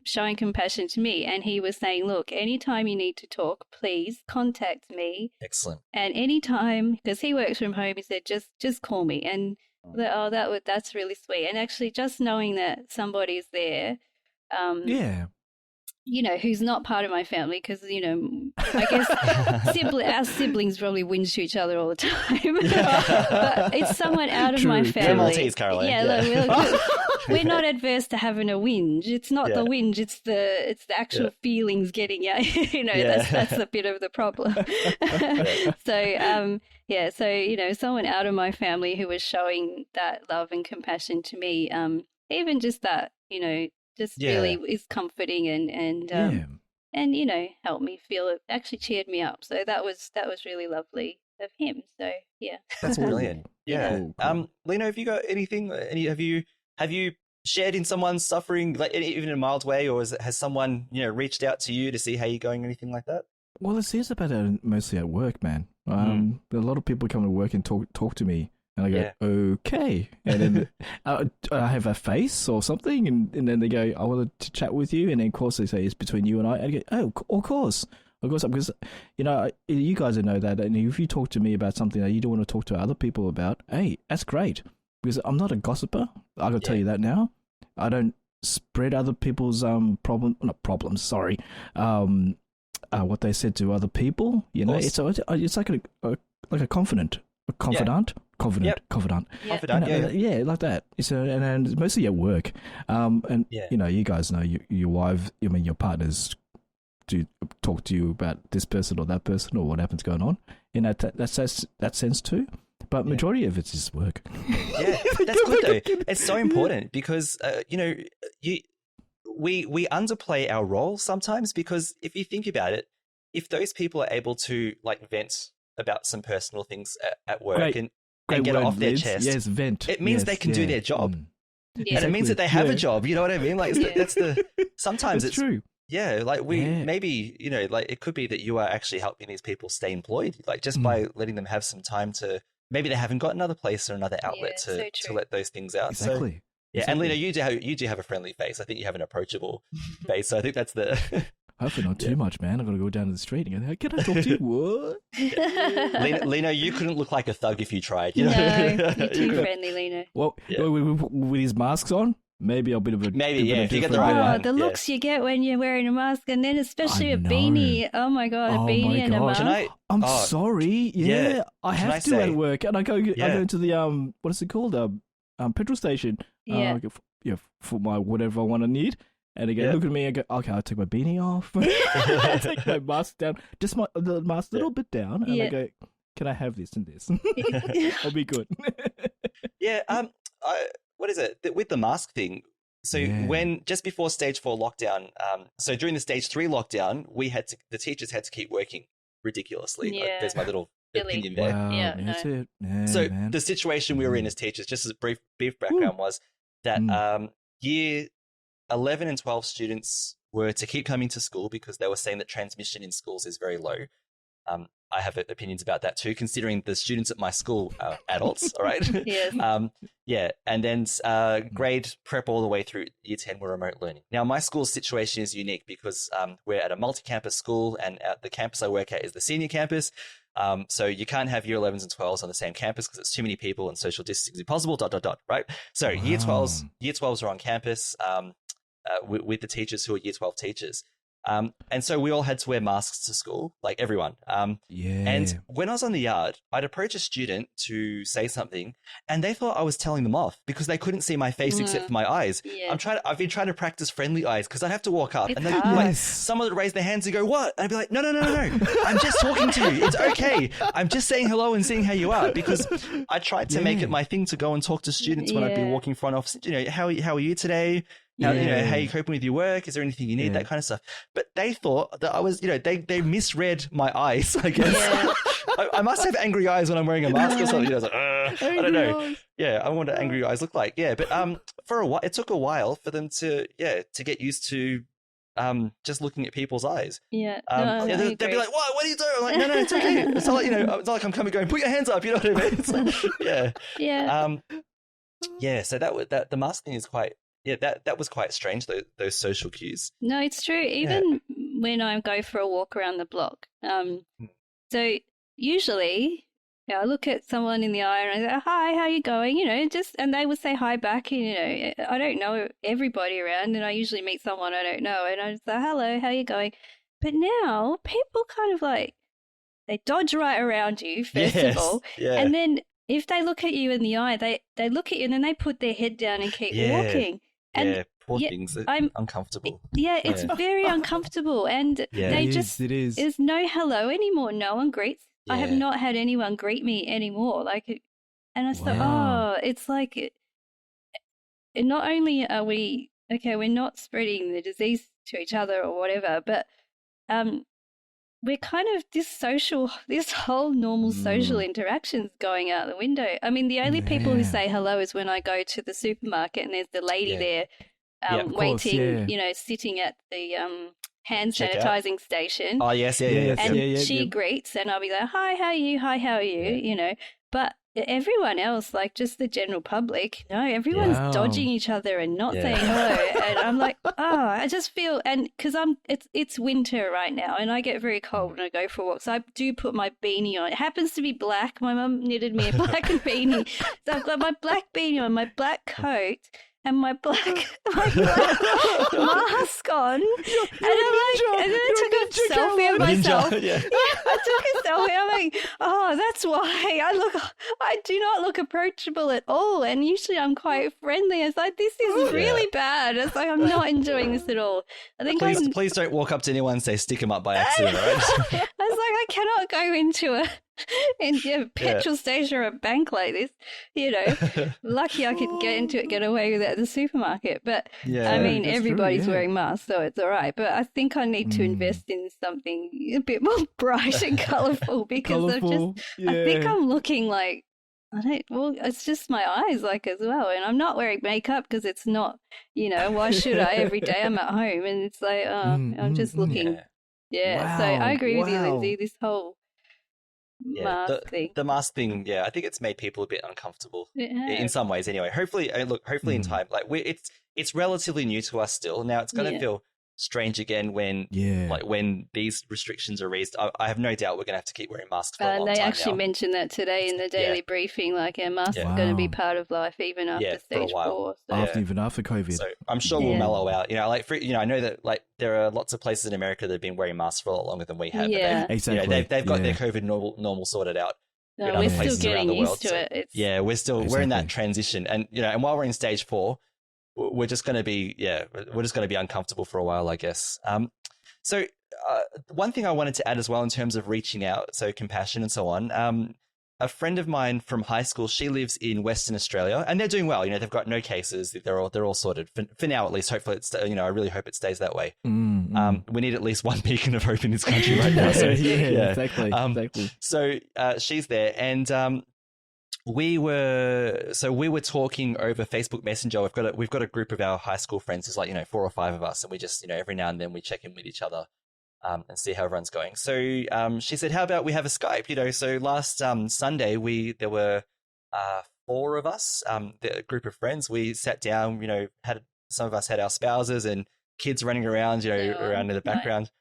Speaker 3: showing compassion to me. And he was saying, look, anytime you need to talk, please contact me.
Speaker 2: Excellent.
Speaker 3: And anytime, because he works from home, he said, just call me. And that's really sweet. And actually just knowing that somebody's there, you know, who's not part of my family, because, you know, I guess our siblings probably whinge to each other all the time. But it's someone out of my family.
Speaker 2: You're Maltese, Caroline.
Speaker 3: Yeah. We're not adverse to having a whinge. It's not the whinge, it's the actual feelings getting out. You know, that's a bit of the problem. So, you know, someone out of my family who was showing that love and compassion to me, even just that, you know, just really is comforting and you know, helped me feel it, actually cheered me up. So that was really lovely of him. So yeah,
Speaker 2: that's brilliant. Yeah.
Speaker 4: Cool.
Speaker 2: Lino, have you got anything? Have you shared in someone's suffering, like even in a mild way, or has someone, you know, reached out to you to see how you're going, or anything like that?
Speaker 4: Well, it seems about it mostly at work, man. A lot of people come to work and talk to me. And I go, okay. And then I have a face or something. And then they go, I wanted to chat with you. And then, of course, they say it's between you and I. And I go, oh, of course. Of course, because, you know, you guys know that. And if you talk to me about something that you don't want to talk to other people about, hey, that's great. Because I'm not a gossiper. I got to tell you that now. I don't spread other people's what they said to other people. You know, it's like a confidant. Confidant. Yeah, like that. And it's mostly at work. You know, you guys know your wife. I mean, your partners do talk to you about this person or that person or what happens going on. In that sense too. But majority of it is work.
Speaker 2: Yeah, that's good though. It's so important because you know, we underplay our role sometimes, because if you think about it, if those people are able to like vent about some personal things at work and get it off their chest,
Speaker 4: vent.
Speaker 2: It means they can do their job.
Speaker 3: Yeah.
Speaker 2: And it means that they have a job. You know what I mean? Like sometimes it's
Speaker 4: true.
Speaker 2: Yeah, like maybe, you know, like it could be that you are actually helping these people stay employed, like just by letting them have some time to, maybe they haven't got another place or another outlet to let those things out.
Speaker 4: Exactly.
Speaker 2: So, yeah, and Lino, you do have a friendly face. I think you have an approachable face. So I think that's the.
Speaker 4: Hopefully not too much, man. I'm going to go down to the street and go, can I talk to you? What?
Speaker 2: Lino, you couldn't look like a thug if you tried. You know?
Speaker 3: No, you're too friendly, Lino.
Speaker 4: Well, with his masks on, maybe I'll be a bit.
Speaker 2: Maybe, if you get the right one.
Speaker 3: The looks you get when you're wearing a mask, and then especially a beanie. Oh my God, a beanie and a mask.
Speaker 4: I'm sorry. Yeah, I have to at work, and I go to the what is it called? Petrol station. For my whatever I want to need. And they go, look at me and go, okay, I'll take my beanie off. I take my mask down, just the mask a little bit down. And I go, can I have this and this? I'll be good.
Speaker 2: What is it? With the mask thing, so when, just before stage 4 lockdown, so during the stage 3 lockdown, the teachers had to keep working ridiculously.
Speaker 3: Yeah.
Speaker 2: Like, there's my little opinion there.
Speaker 4: Wow, that's it. Yeah,
Speaker 2: so
Speaker 4: man.
Speaker 2: the situation we were in as teachers, just as a brief background, was that year 11 and 12 students were to keep coming to school because they were saying that transmission in schools is very low. I have opinions about that too, considering the students at my school are adults, all right?
Speaker 3: Yes.
Speaker 2: And then grade prep all the way through year 10 were remote learning. Now, my school's situation is unique because we're at a multi-campus school, and at the campus I work at is the senior campus. So you can't have year 11s and 12s on the same campus because it's too many people and social distancing is impossible, ... right? So year 12s are on campus with the teachers who are year 12 teachers. And so we all had to wear masks to school, like everyone. And when I was on the yard, I'd approach a student to say something, and they thought I was telling them off because they couldn't see my face except for my eyes.
Speaker 3: Yeah.
Speaker 2: I've been trying to practice friendly eyes because I'd have to walk up and like someone would raise their hands and go, "What?" And I'd be like, "No. I'm just talking to you. It's okay. I'm just saying hello and seeing how you are," because I tried to make it my thing to go and talk to students when I'd be walking front office. You know, how are you today? How are you coping with your work? Is there anything you need? That kind of stuff. But they thought that I was, you know, they misread my eyes, I guess. Yeah. I must have angry eyes when I'm wearing a mask or something. I was like, I don't know. Eyes. Yeah, I wonder what angry eyes look like. Yeah, but for a while, it took a while for them to get used to just looking at people's eyes.
Speaker 3: Yeah.
Speaker 2: They'd be like, "What are you doing?" I'm like, "No, it's okay." It's not like, you know, it's not like I'm coming going, "Put your hands up," you know what I mean? It's like,
Speaker 3: Yeah.
Speaker 2: So the mask thing is quite that was quite strange, those social cues.
Speaker 3: No, it's true. Even when I go for a walk around the block, so usually I look at someone in the eye and I say, "Hi, how you going?" And they would say hi back. I don't know everybody around, and I usually meet someone I don't know, and I just say, "Hello, how you going?" But now people kind of like they dodge right around you first of all, and then if they look at you in the eye, they look at you and then they put their head down and keep walking. And
Speaker 2: poor things.
Speaker 3: I'm
Speaker 2: uncomfortable.
Speaker 3: Yeah, it's very uncomfortable, and
Speaker 4: it is.
Speaker 3: There's no hello anymore. No one greets. I have not had anyone greet me anymore. And I thought, it's like, not only are we're not spreading the disease to each other or whatever, but we're kind of this whole normal social interactions going out the window. I mean, the only people who say hello is when I go to the supermarket and there's the lady there waiting, sitting at the hand sanitizing station.
Speaker 2: Oh, yes,
Speaker 3: And she greets and I'll be like, "Hi, how are you? Hi, how are you?" But everyone else, like just the general public, no, everyone's dodging each other and not saying hello. And I'm like, I just feel, and because it's winter right now and I get very cold when I go for walks. So I do put my beanie on. It happens to be black. My mum knitted me a black beanie. So I've got my black beanie on, my black coat, and my black mask on. And then I took a selfie of myself. I took a selfie. I'm like, that's why I do not look approachable at all. And usually I'm quite friendly. It's like, this is really bad. It's like, I'm not enjoying this at all. I think
Speaker 2: please don't walk up to anyone and say stick them up by accident, right?
Speaker 3: I was like, I cannot go into a petrol station or a bank like this, Lucky I could get away with it at the supermarket. But I mean, everybody's wearing masks, so it's all right. But I think I need to invest in something a bit more bright and colourful because I think I'm looking like, it's just my eyes as well. And I'm not wearing makeup because it's not, why should I? Every day I'm at home and it's like, I'm just looking. Wow. So I agree with you, Lindsay, this whole mask thing.
Speaker 2: The mask thing, I think it's made people a bit uncomfortable in some ways anyway. Hopefully in time, it's relatively new to us still. Now it's going to feel strange again when these restrictions are raised. I have no doubt we're going to have to keep wearing masks for a long time.
Speaker 3: They actually mentioned that today in the daily briefing, masks are going to be part of life even after stage 4. So.
Speaker 4: Even after COVID.
Speaker 2: So I'm sure we'll mellow out. I know that there are lots of places in America that have been wearing masks for a lot longer than we have.
Speaker 3: Yeah,
Speaker 2: exactly. They've got their COVID normal sorted out.
Speaker 3: No, we're still getting used to it.
Speaker 2: We're in that transition, and and while we're in stage 4. We're just going to be uncomfortable for a while, I guess. So one thing I wanted to add as well in terms of reaching out, so compassion and so on. A friend of mine from high school, she lives in Western Australia, and they're doing well. They've got no cases. They're all sorted for now, at least. Hopefully, it's I really hope it stays that way. We need at least one beacon of hope in this country right now. So,
Speaker 4: exactly.
Speaker 2: So she's there, and we were talking over Facebook Messenger. We've got a group of our high school friends. There's 4 or 5 of us, and we just every now and then we check in with each other and see how everyone's going. So she said, "How about we have a Skype?" So last Sunday there were 4 of us, the group of friends. We sat down. Some of us had our spouses and kids running around, around in the background.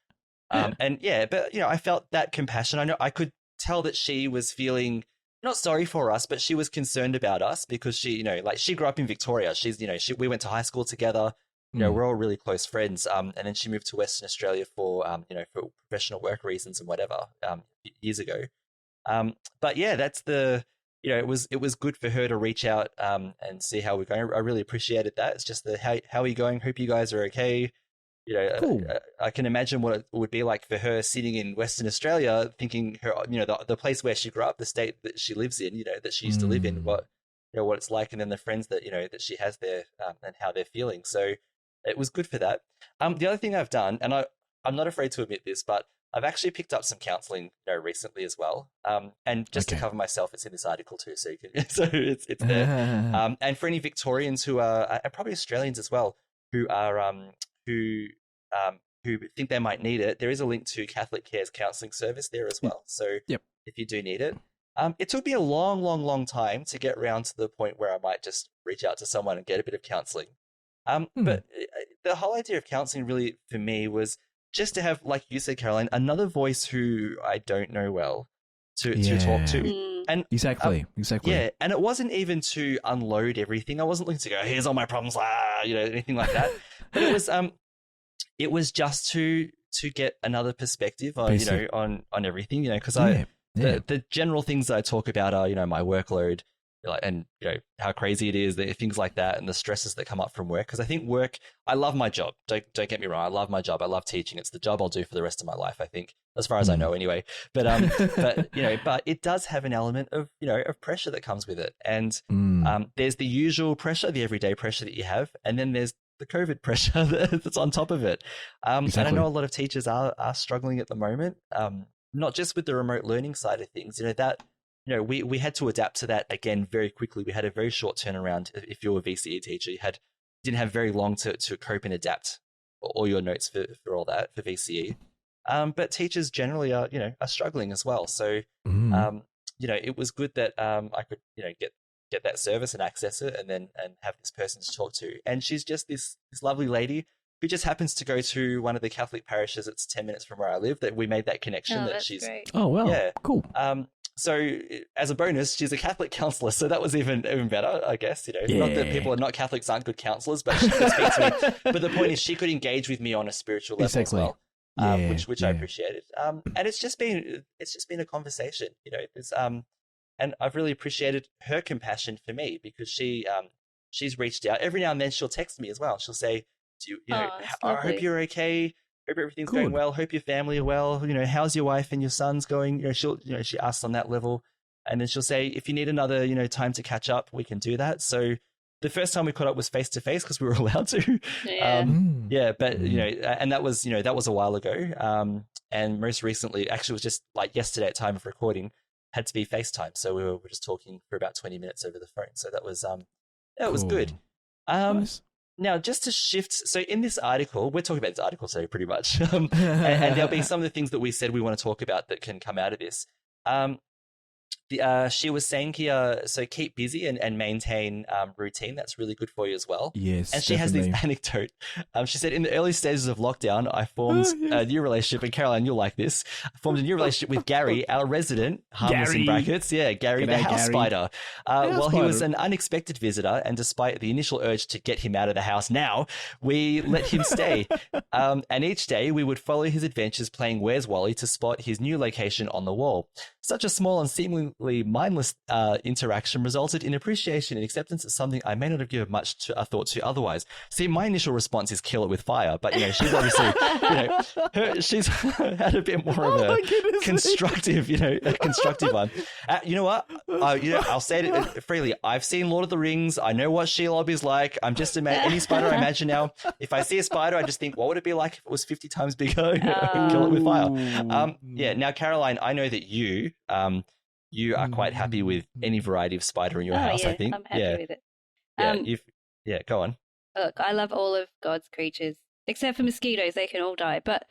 Speaker 2: But I felt that compassion. I know I could tell that she was feeling. Not sorry for us, but she was concerned about us because she, she grew up in Victoria. She's, we went to high school together. We're all really close friends. And then she moved to Western Australia for, for professional work reasons and whatever, years ago. But that's it was good for her to reach out and see how we're going. I really appreciated that. It's just how are you going? Hope you guys are okay.
Speaker 4: Cool.
Speaker 2: I can imagine what it would be like for her sitting in Western Australia, thinking her, the place where she grew up, the state that she lives in, that she used to live in, what it's like, and then the friends that that she has there, and how they're feeling. So it was good for that. The other thing I've done, and I'm not afraid to admit this, but I've actually picked up some counselling, recently as well. And just to cover myself, it's in this article too, so you can, so it's there. And for any Victorians who are, and probably Australians as well, who are who think they might need it, there is a link to Catholic Care's counselling service there as well. So if you do need it, it took me a long time to get around to the point where I might just reach out to someone and get a bit of counselling. But the whole idea of counseling really, for me, was just to have, like you said, Caroline, another voice who I don't know well to talk to. And
Speaker 4: exactly.
Speaker 2: Yeah, and it wasn't even to unload everything. I wasn't looking to go, here's all my problems, anything like that. But it was just to get another perspective on everything, because the general things that I talk about are, my workload, and how crazy it is, things like that, and the stresses that come up from work. Because I think work, I love my job. Don't get me wrong, I love my job. I love teaching. It's the job I'll do for the rest of my life, I think, as far as I know, anyway. But but it does have an element of of pressure that comes with it, and there's the usual pressure, the everyday pressure that you have, and then there's the COVID pressure that's on top of it. And I know a lot of teachers are struggling at the moment, not just with the remote learning side of things. We had to adapt to that again very quickly. We had a very short turnaround. If you're a VCE teacher, you didn't have very long to cope and adapt all your notes for all that for VCE. But teachers generally are struggling as well. So it was good that I could get that service and access it, and have this person to talk to. And she's just this lovely lady who just happens to go to one of the Catholic parishes that's 10 minutes from where I live. That we made that connection.
Speaker 3: Oh, that's great.
Speaker 4: Oh, well,
Speaker 2: yeah,
Speaker 4: cool.
Speaker 2: So as a bonus, she's a Catholic counsellor, so that was even better, I guess. Not that people are not Catholics aren't good counsellors, but she could speak to me. But the point is, she could engage with me on a spiritual level as well, which I appreciated. And it's just been a conversation, and I've really appreciated her compassion for me, because she's reached out. Every now and then she'll text me as well. She'll say, I hope you're okay. Hope everything's going well. Hope your family are well. How's your wife and your sons going? She asks on that level, and then she'll say, if you need another, time to catch up, we can do that. So the first time we caught up was face to face because we were allowed to. But and that was a while ago. And most recently, actually, it was just like yesterday at time of recording, had to be FaceTime. So we were just talking for about 20 minutes over the phone. So that was was good.
Speaker 4: Nice.
Speaker 2: Now, just to shift, so in this article, we're talking about this article today pretty much, and there'll be some of the things that we said we want to talk about that can come out of this. She was saying here, so keep busy and maintain routine. That's really good for you as well.
Speaker 4: Yes,
Speaker 2: and she
Speaker 4: definitely.
Speaker 2: has this anecdote. She said, in the early stages of lockdown, I formed a new relationship, and Caroline, you'll like this. I formed a new relationship with Gary, our resident, harmless in brackets. Yeah, Gary, the house spider. He was an unexpected visitor, and despite the initial urge to get him out of the house now, we let him stay. And each day we would follow his adventures playing Where's Wally to spot his new location on the wall. Such a small and seemingly mindless interaction resulted in appreciation and acceptance of something I may not have given much thought to otherwise. See, my initial response is kill it with fire, but she's obviously, she's had a bit more of a constructive, constructive one. You know what? I'll say it freely. I've seen Lord of the Rings. I know what Shelob is like. I'm just any spider I imagine now. If I see a spider, I just think, what would it be like if it was 50 times bigger? Kill it with fire. Now, Caroline, I know that you are quite happy with any variety of spider in your house, I think.
Speaker 3: I'm happy with it.
Speaker 2: Go on.
Speaker 3: Look, I love all of God's creatures, except for mosquitoes. They can all die. But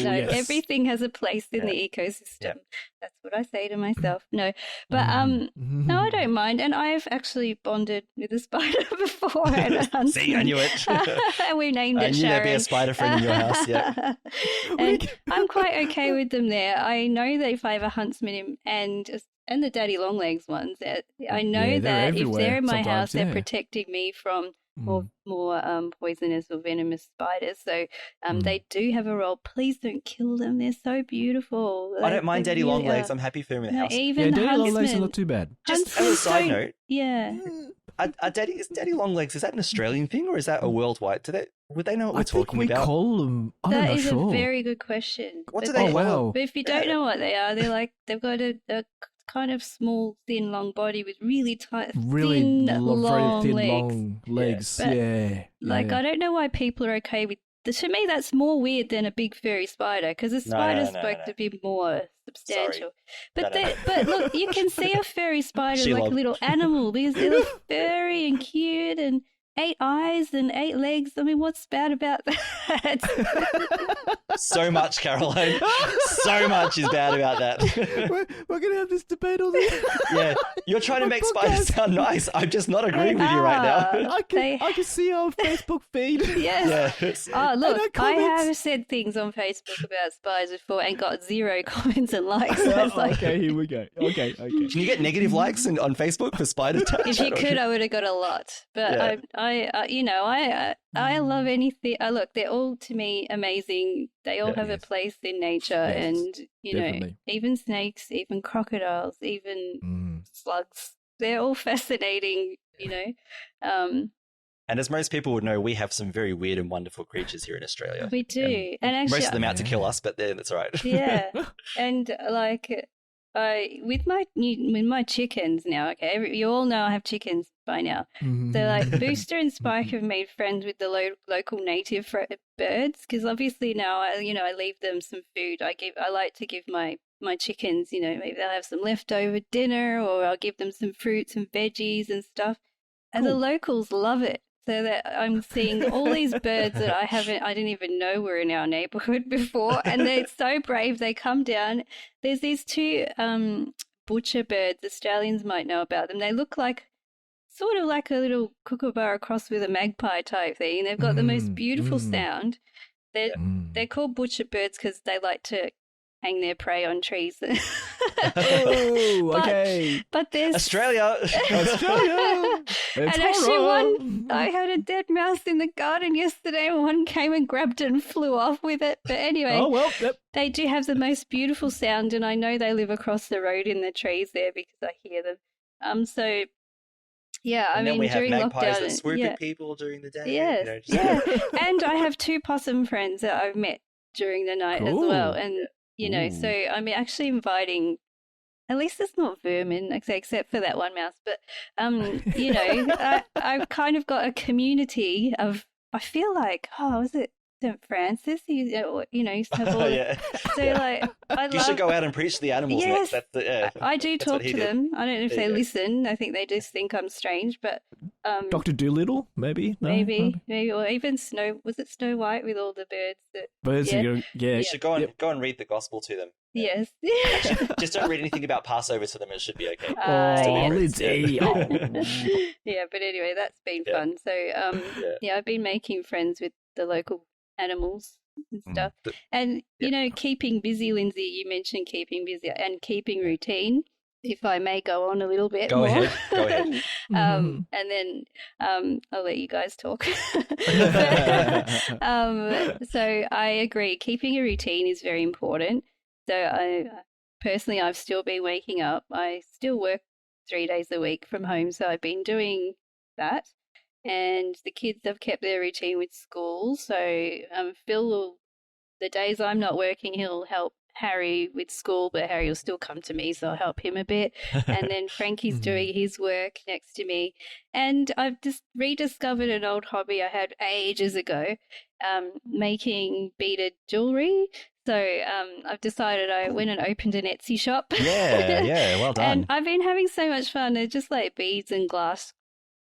Speaker 3: everything has a place in the ecosystem. Yeah. That's what I say to myself. No, but no, I don't mind. And I've actually bonded with a spider before.
Speaker 2: See, I knew it.
Speaker 3: And we named it Sharon.
Speaker 2: I knew there'd be a spider friend in your house, yeah.
Speaker 3: And I'm quite okay with them there. I know that if I have a huntsman and the daddy long legs ones, I know that if they're in my house, they're protecting me from more poisonous or venomous spiders. So they do have a role. Please don't kill them. They're so beautiful.
Speaker 2: I don't mind daddy long legs. I'm happy for him in the house.
Speaker 3: Even
Speaker 4: daddy long legs are not too bad.
Speaker 2: Just as a side note.
Speaker 3: Yeah.
Speaker 2: Is daddy long legs, is that an Australian thing or is that a worldwide? Would they know what we're talking about?
Speaker 4: I think we call them.
Speaker 3: That is a very good question.
Speaker 2: What do they call them?
Speaker 3: But if you don't know what they are, they're like, they've got a kind of small, thin, long body with really tight, long legs.
Speaker 4: Yeah.
Speaker 3: I don't know why people are okay with. To me, that's more weird than a big furry spider because a spider's supposed to be more substantial.
Speaker 2: Sorry.
Speaker 3: But look, you can see a furry spider like a little animal because they look furry and cute and 8 eyes and 8 legs. I mean, what's bad about that?
Speaker 2: So much, Caroline. So much is bad about that.
Speaker 4: We're going to have this debate all the
Speaker 2: Yeah, you're trying to make spiders sound nice. I'm just not agreeing with you right now.
Speaker 4: I can see our Facebook feed.
Speaker 3: Yes. Oh, look, I have said things on Facebook about spiders before and got 0 comments and likes. So it's like...
Speaker 4: Okay, here we go. Okay.
Speaker 2: Can you get negative likes on Facebook for spider touch?
Speaker 3: If you could, I would have got a lot. But I love anything. Look, they're all to me amazing. They all have a place in nature, and
Speaker 4: definitely.
Speaker 3: Even snakes, even crocodiles, even slugs. They're all fascinating.
Speaker 2: And as most people would know, we have some very weird and wonderful creatures here in Australia.
Speaker 3: We do, and actually,
Speaker 2: most of them out to kill us, but then that's all right.
Speaker 3: Yeah, and like. With my chickens now, okay, you all know I have chickens by now. So like Booster and Spike have made friends with the local native birds, because obviously now I leave them some food. I like to give my chickens, maybe they'll have some leftover dinner, or I'll give them some fruits and veggies and stuff. And the locals love it. So that I'm seeing all these birds that I didn't even know were in our neighborhood before. And they're so brave. They come down. There's these 2 butcher birds. Australians might know about them. They look sort of like a little kookaburra crossed with a magpie type thing. They've got the most beautiful sound. They're called butcher birds because they like to hang their prey on trees.
Speaker 4: Okay.
Speaker 3: But there's
Speaker 2: Australia.
Speaker 3: And actually I had a dead mouse in the garden yesterday, and one came and grabbed it and flew off with it. But anyway, they do have the most beautiful sound, and I know they live across the road in the trees there because I hear them. So yeah, I mean,
Speaker 2: we have
Speaker 3: during
Speaker 2: magpies
Speaker 3: lockdown,
Speaker 2: that swoop at people during the day.
Speaker 3: Yes, and I have 2 possum friends that I've met during the night as well, and so I'm actually inviting. At least it's not vermin, except for that one mouse. But I've kind of got a community of. I feel like, was it St. Francis? Used to have all. So like,
Speaker 2: you should go out and preach to the animals.
Speaker 3: Yes, I do
Speaker 2: that's
Speaker 3: talk to them. I don't know if they listen. I think they just think I'm strange. But
Speaker 4: Dr. Dolittle, maybe. No?
Speaker 3: Maybe, or even Was it Snow White with all the birds?
Speaker 4: Birds.
Speaker 2: You should go and read the gospel to them.
Speaker 3: Yes.
Speaker 2: Actually, just don't read anything about Passover to them. It should be okay.
Speaker 4: Lindsay.
Speaker 3: Yeah, but anyway, that's been fun. So, I've been making friends with the local animals and stuff. And, keeping busy, Lindsay, you mentioned keeping busy and keeping routine. If I may go on a little bit more.
Speaker 2: Go ahead.
Speaker 3: And then I'll let you guys talk. So I agree. Keeping a routine is very important. So I've still been waking up. I still work 3 days a week from home. So I've been doing that. And the kids have kept their routine with school. So Phil, the days I'm not working, he'll help Harry with school, but Harry will still come to me, so I'll help him a bit. And then Frankie's doing his work next to me. And I've just rediscovered an old hobby I had ages ago, making beaded jewelry. So I've decided I went and opened an Etsy shop.
Speaker 2: Yeah, well done.
Speaker 3: And I've been having so much fun. They're just like beads and glass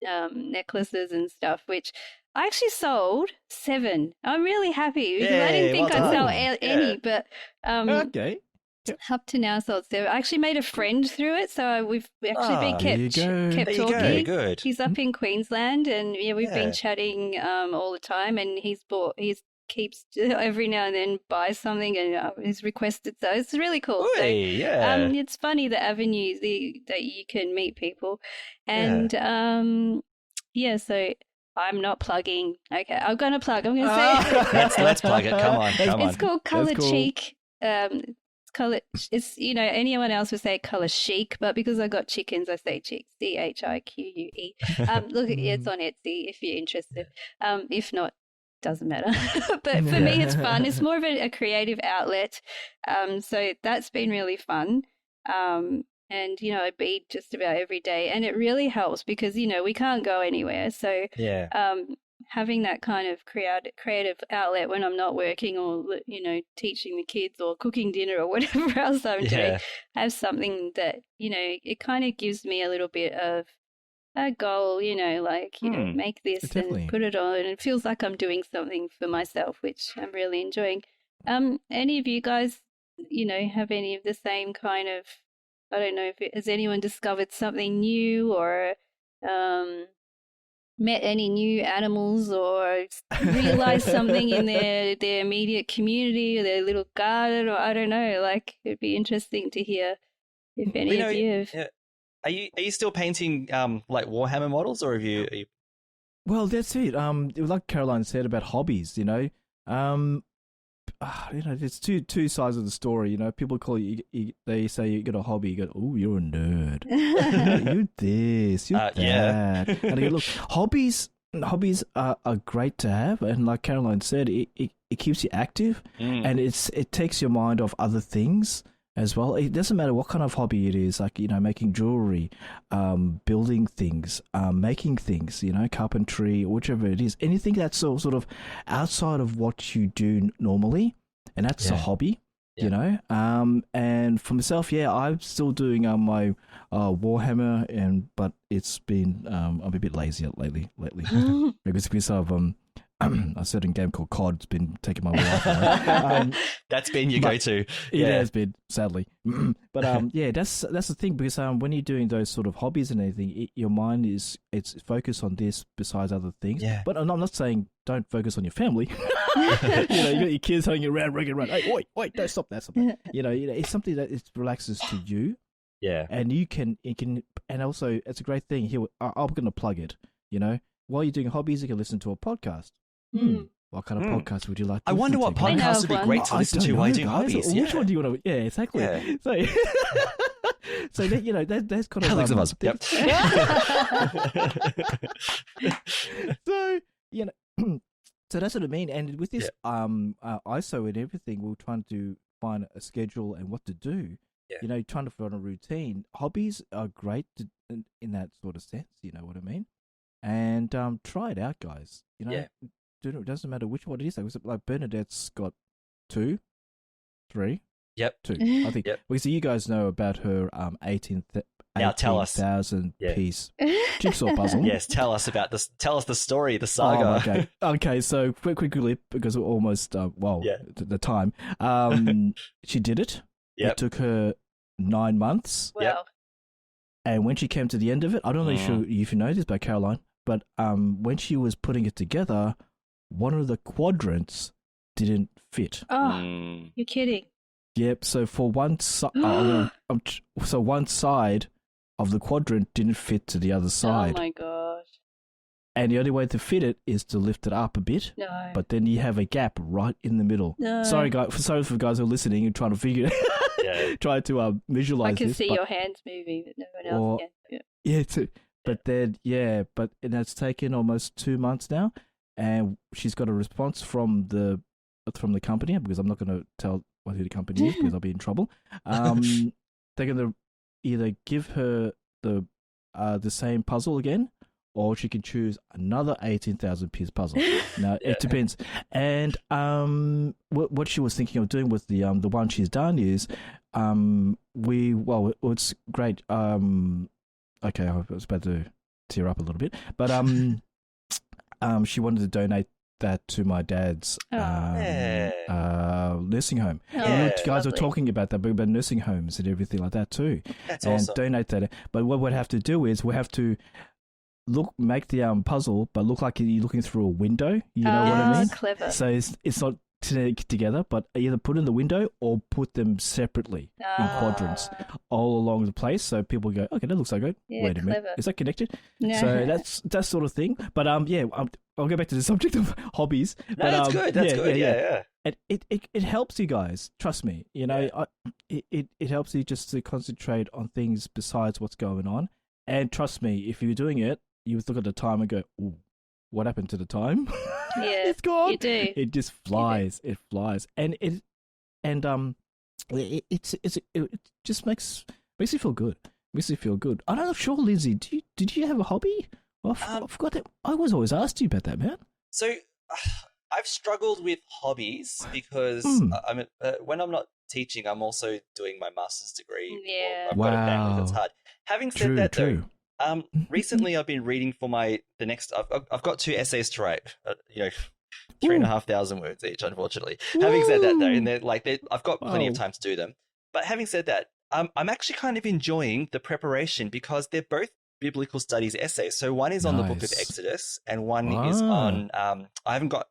Speaker 3: necklaces and stuff, which I actually sold 7. I'm really happy because I didn't think I'd sell any, but
Speaker 4: okay.
Speaker 3: Up to now, sold 7. I actually made a friend through it, so we've actually been kept talking.
Speaker 2: Good.
Speaker 3: He's up in Queensland, and we've been chatting all the time. And he's keeps every now and then buys something, and he's requested, so it's really cool. It's funny the avenues that you can meet people, and so. I'm not plugging. Okay, I'm going to plug. I'm going to say.
Speaker 2: Let's plug it. Come on.
Speaker 3: It's called Color Cheek. It's anyone else would say Color Chic, but because I got chickens, I say Cheek. CHIQUE. Look, it's on Etsy if you're interested. If not, doesn't matter. But for me, it's fun. It's more of a creative outlet. So that's been really fun. And, I bead just about every day, and it really helps because, we can't go anywhere. So having that kind of creative outlet when I'm not working or, teaching the kids or cooking dinner or whatever else I'm doing, have something that, it kind of gives me a little bit of a goal, make this
Speaker 4: Definitely.
Speaker 3: and put it on. And it feels like I'm doing something for myself, which I'm really enjoying. Any of you guys, have any of the same kind of, I don't know, has anyone discovered something new or met any new animals or realized something in their immediate community or their little garden, or I don't know, it'd be interesting to hear if any of you have.
Speaker 2: Yeah. Are you still painting like Warhammer models, or have you?
Speaker 4: Well, that's it. Like Caroline said about hobbies, there's two sides of the story. People call you, they say you got a hobby. You go, oh, you're a nerd. You're this, you're that.
Speaker 2: Yeah.
Speaker 4: And I go, look, hobbies are great to have, and like Caroline said, it keeps you active, and it takes your mind off other things as well. It doesn't matter what kind of hobby it is, like, making jewelry, building things, making things, carpentry, whichever it is, anything that's sort of outside of what you do normally, and that's a hobby, and for myself, I'm still doing my Warhammer, but it's been, I'm a bit lazy lately. Maybe it's because of a certain game called COD. It's been taking my life away.
Speaker 2: That's been your go-to.
Speaker 4: It has been, sadly. But that's the thing, because when you're doing those sort of hobbies and anything, your mind it's focused on this besides other things.
Speaker 2: Yeah.
Speaker 4: But I'm not saying don't focus on your family. You got your kids hanging around, running around. Hey, wait, don't stop that. It's something that it relaxes to you.
Speaker 2: Yeah.
Speaker 4: And it can, and also it's a great thing. Here, I'm going to plug it. While you're doing hobbies, you can listen to a podcast. What kind of podcast would you like to
Speaker 2: I wonder
Speaker 4: listen
Speaker 2: what
Speaker 4: to?
Speaker 2: podcast would be great to listen to while you do hobbies.
Speaker 4: Which one do you want to... Yeah, exactly.
Speaker 2: Yeah.
Speaker 4: So that, that's kind of...
Speaker 2: Alex of us. Yep.
Speaker 4: So, so that's what I mean. And with this ISO and everything, we're trying to find a schedule and what to do. Yeah. Trying to find a routine. Hobbies are great in that sort of sense, you know what I mean? And try it out, guys. It doesn't matter which one it is. Like Bernadette's got 2, 3.
Speaker 2: Yep.
Speaker 4: 2, I think.
Speaker 2: Yep.
Speaker 4: Well, so you guys know about her 18,000 piece jigsaw puzzle.
Speaker 2: Yes, tell us about this. Tell us the story, the saga.
Speaker 4: Okay. So quickly, because we're almost the time. She did it.
Speaker 2: Yep.
Speaker 4: It took her 9 months.
Speaker 3: Wow.
Speaker 2: Yep.
Speaker 4: And when she came to the end of it, I don't know if you know this about Caroline, but when she was putting it together, one of the quadrants didn't fit.
Speaker 3: Oh, you're kidding.
Speaker 4: Yep. So for one side, one side of the quadrant didn't fit to the other side.
Speaker 3: Oh my gosh.
Speaker 4: And the only way to fit it is to lift it up a bit.
Speaker 3: No.
Speaker 4: But then you have a gap right in the middle.
Speaker 3: No.
Speaker 4: Sorry for guys who are listening and trying to figure it. Try to visualize.
Speaker 3: I can
Speaker 4: this,
Speaker 3: see your hands moving, but no one else can.
Speaker 4: Yeah. Too. But then and that's taken almost 2 months now, and she's got a response from the company, because I'm not going to tell who the company is because I'll be in trouble. They're going to either give her the same puzzle again, or she can choose another 18,000 piece puzzle. Now it depends. And what she was thinking of doing with the one she's done is it's great. Okay, I was about to tear up a little bit, but she wanted to donate that to my dad's nursing home. You guys were talking about that, about nursing homes and everything like that too.
Speaker 2: That's
Speaker 4: and
Speaker 2: awesome.
Speaker 4: Donate that. But what we'd have to do is we have to make the puzzle, but look like you're looking through a window. You know what I mean?
Speaker 3: Clever.
Speaker 4: So it's not together, but either put in the window or put them separately in quadrants all along the place, so people go, okay, that looks so good. Wait a minute, is that connected?
Speaker 3: No.
Speaker 4: So that's that sort of thing. But I'll go back to the subject of hobbies.
Speaker 2: That's good. That's good. Yeah.
Speaker 4: And it helps you guys. Trust me. It helps you just to concentrate on things besides what's going on. And trust me, if you're doing it, you look at the time and go, ooh, what happened to the time?
Speaker 3: Yeah,
Speaker 4: it's gone.
Speaker 3: You do.
Speaker 4: It just flies. It flies, and it just makes you feel good. Makes you feel good. I'm not sure, Lindsay. Did you have a hobby? I forgot that. I was always asked you about that, man.
Speaker 2: So I've struggled with hobbies because when I'm not teaching, I'm also doing my master's degree.
Speaker 3: Yeah.
Speaker 2: I've got a family that's hard. Having said that, though, Recently I've been reading for the next. I've got 2 essays to write. 3,500 words each, unfortunately. Woo! Having said that, though, and I've got plenty of time to do them. But having said that, I'm actually kind of enjoying the preparation because they're both biblical studies essays. So one is on the book of Exodus, and one is on. I haven't got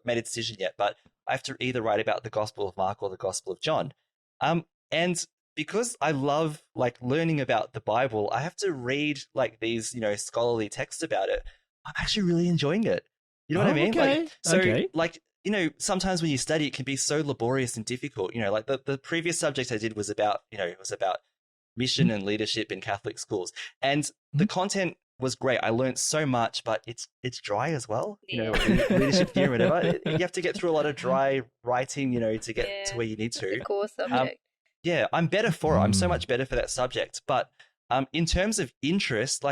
Speaker 2: made a decision yet, but I have to either write about the Gospel of Mark or the Gospel of John. And because I love learning about the Bible, I have to read these scholarly texts about it. I'm actually really enjoying it. You know what I mean?
Speaker 4: Okay.
Speaker 2: Sometimes when you study, it can be so laborious and difficult. The previous subject I did was about mission and leadership in Catholic schools, and the content was great. I learned so much, but it's dry as well. Leadership theory, whatever. You have to get through a lot of dry writing, to get to where you need to.
Speaker 3: The core subject.
Speaker 2: I'm better for it. I'm so much better for that subject. But in terms of interest,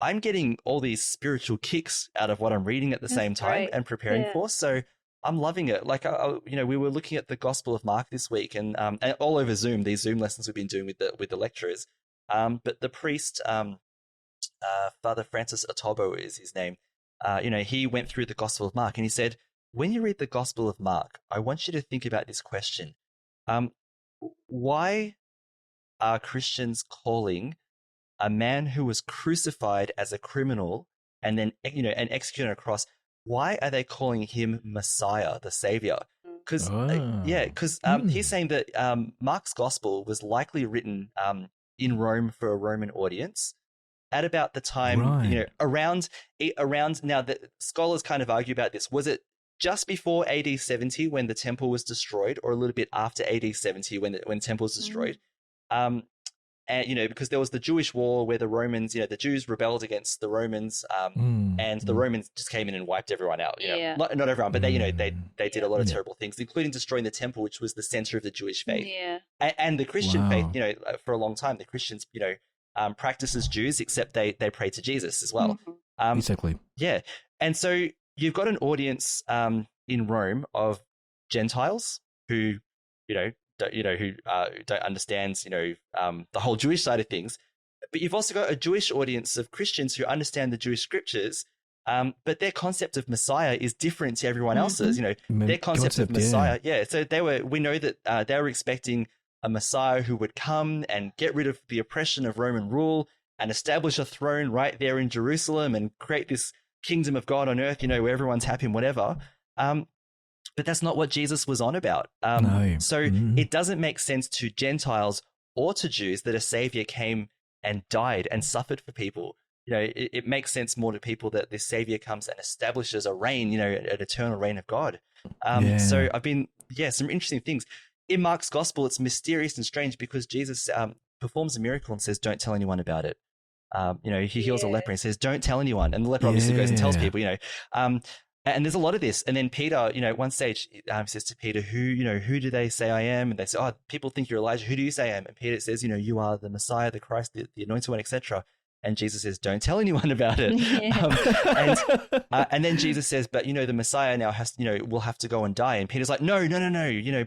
Speaker 2: I'm getting all these spiritual kicks out of what I'm reading at the same time and preparing for. So I'm loving it. We were looking at the Gospel of Mark this week, and all over Zoom, these Zoom lessons we've been doing with the lecturers. But the priest, Father Francis Otobo is his name. He went through the Gospel of Mark, and he said, when you read the Gospel of Mark, I want you to think about this question. Why are Christians calling a man who was crucified as a criminal and then, and executed on a cross, why are they calling him Messiah, the Savior? Because he's saying that Mark's Gospel was likely written in Rome for a Roman audience at about the time, around now that scholars kind of argue about this. Was it just before AD 70 when the temple was destroyed, or a little bit after AD 70 when the temple was destroyed? And because there was the Jewish war where the Romans, the Jews rebelled against the Romans, and the Romans just came in and wiped everyone out. Not everyone, but they did a lot of terrible things, including destroying the temple, which was the center of the Jewish faith. And the Christian faith, for a long time, the Christians, practice as Jews, except they pray to Jesus as well.
Speaker 4: Exactly.
Speaker 2: Yeah, and so you've got an audience in Rome of Gentiles who, don't understand, the whole Jewish side of things. But you've also got a Jewish audience of Christians who understand the Jewish scriptures, but their concept of Messiah is different to everyone else's. Their concept of Messiah, So we know that they were expecting a Messiah who would come and get rid of the oppression of Roman rule and establish a throne right there in Jerusalem and create this kingdom of God on earth, where everyone's happy and whatever. But that's not what Jesus was on about. So it doesn't make sense to Gentiles or to Jews that a savior came and died and suffered for people. It makes sense more to people that this savior comes and establishes a reign, an eternal reign of God. So I've been, some interesting things. In Mark's gospel, it's mysterious and strange because Jesus performs a miracle and says, don't tell anyone about it. He heals a leper and says, don't tell anyone. And the leper obviously goes and tells people, and there's a lot of this. And then Peter, at one stage, says to Peter, who do they say I am? And they say, people think you're Elijah. Who do you say I am? And Peter says, you are the Messiah, the Christ, the anointed one, etc. And Jesus says, don't tell anyone about it. And then Jesus says, but the Messiah now has, will have to go and die. And Peter's like, no,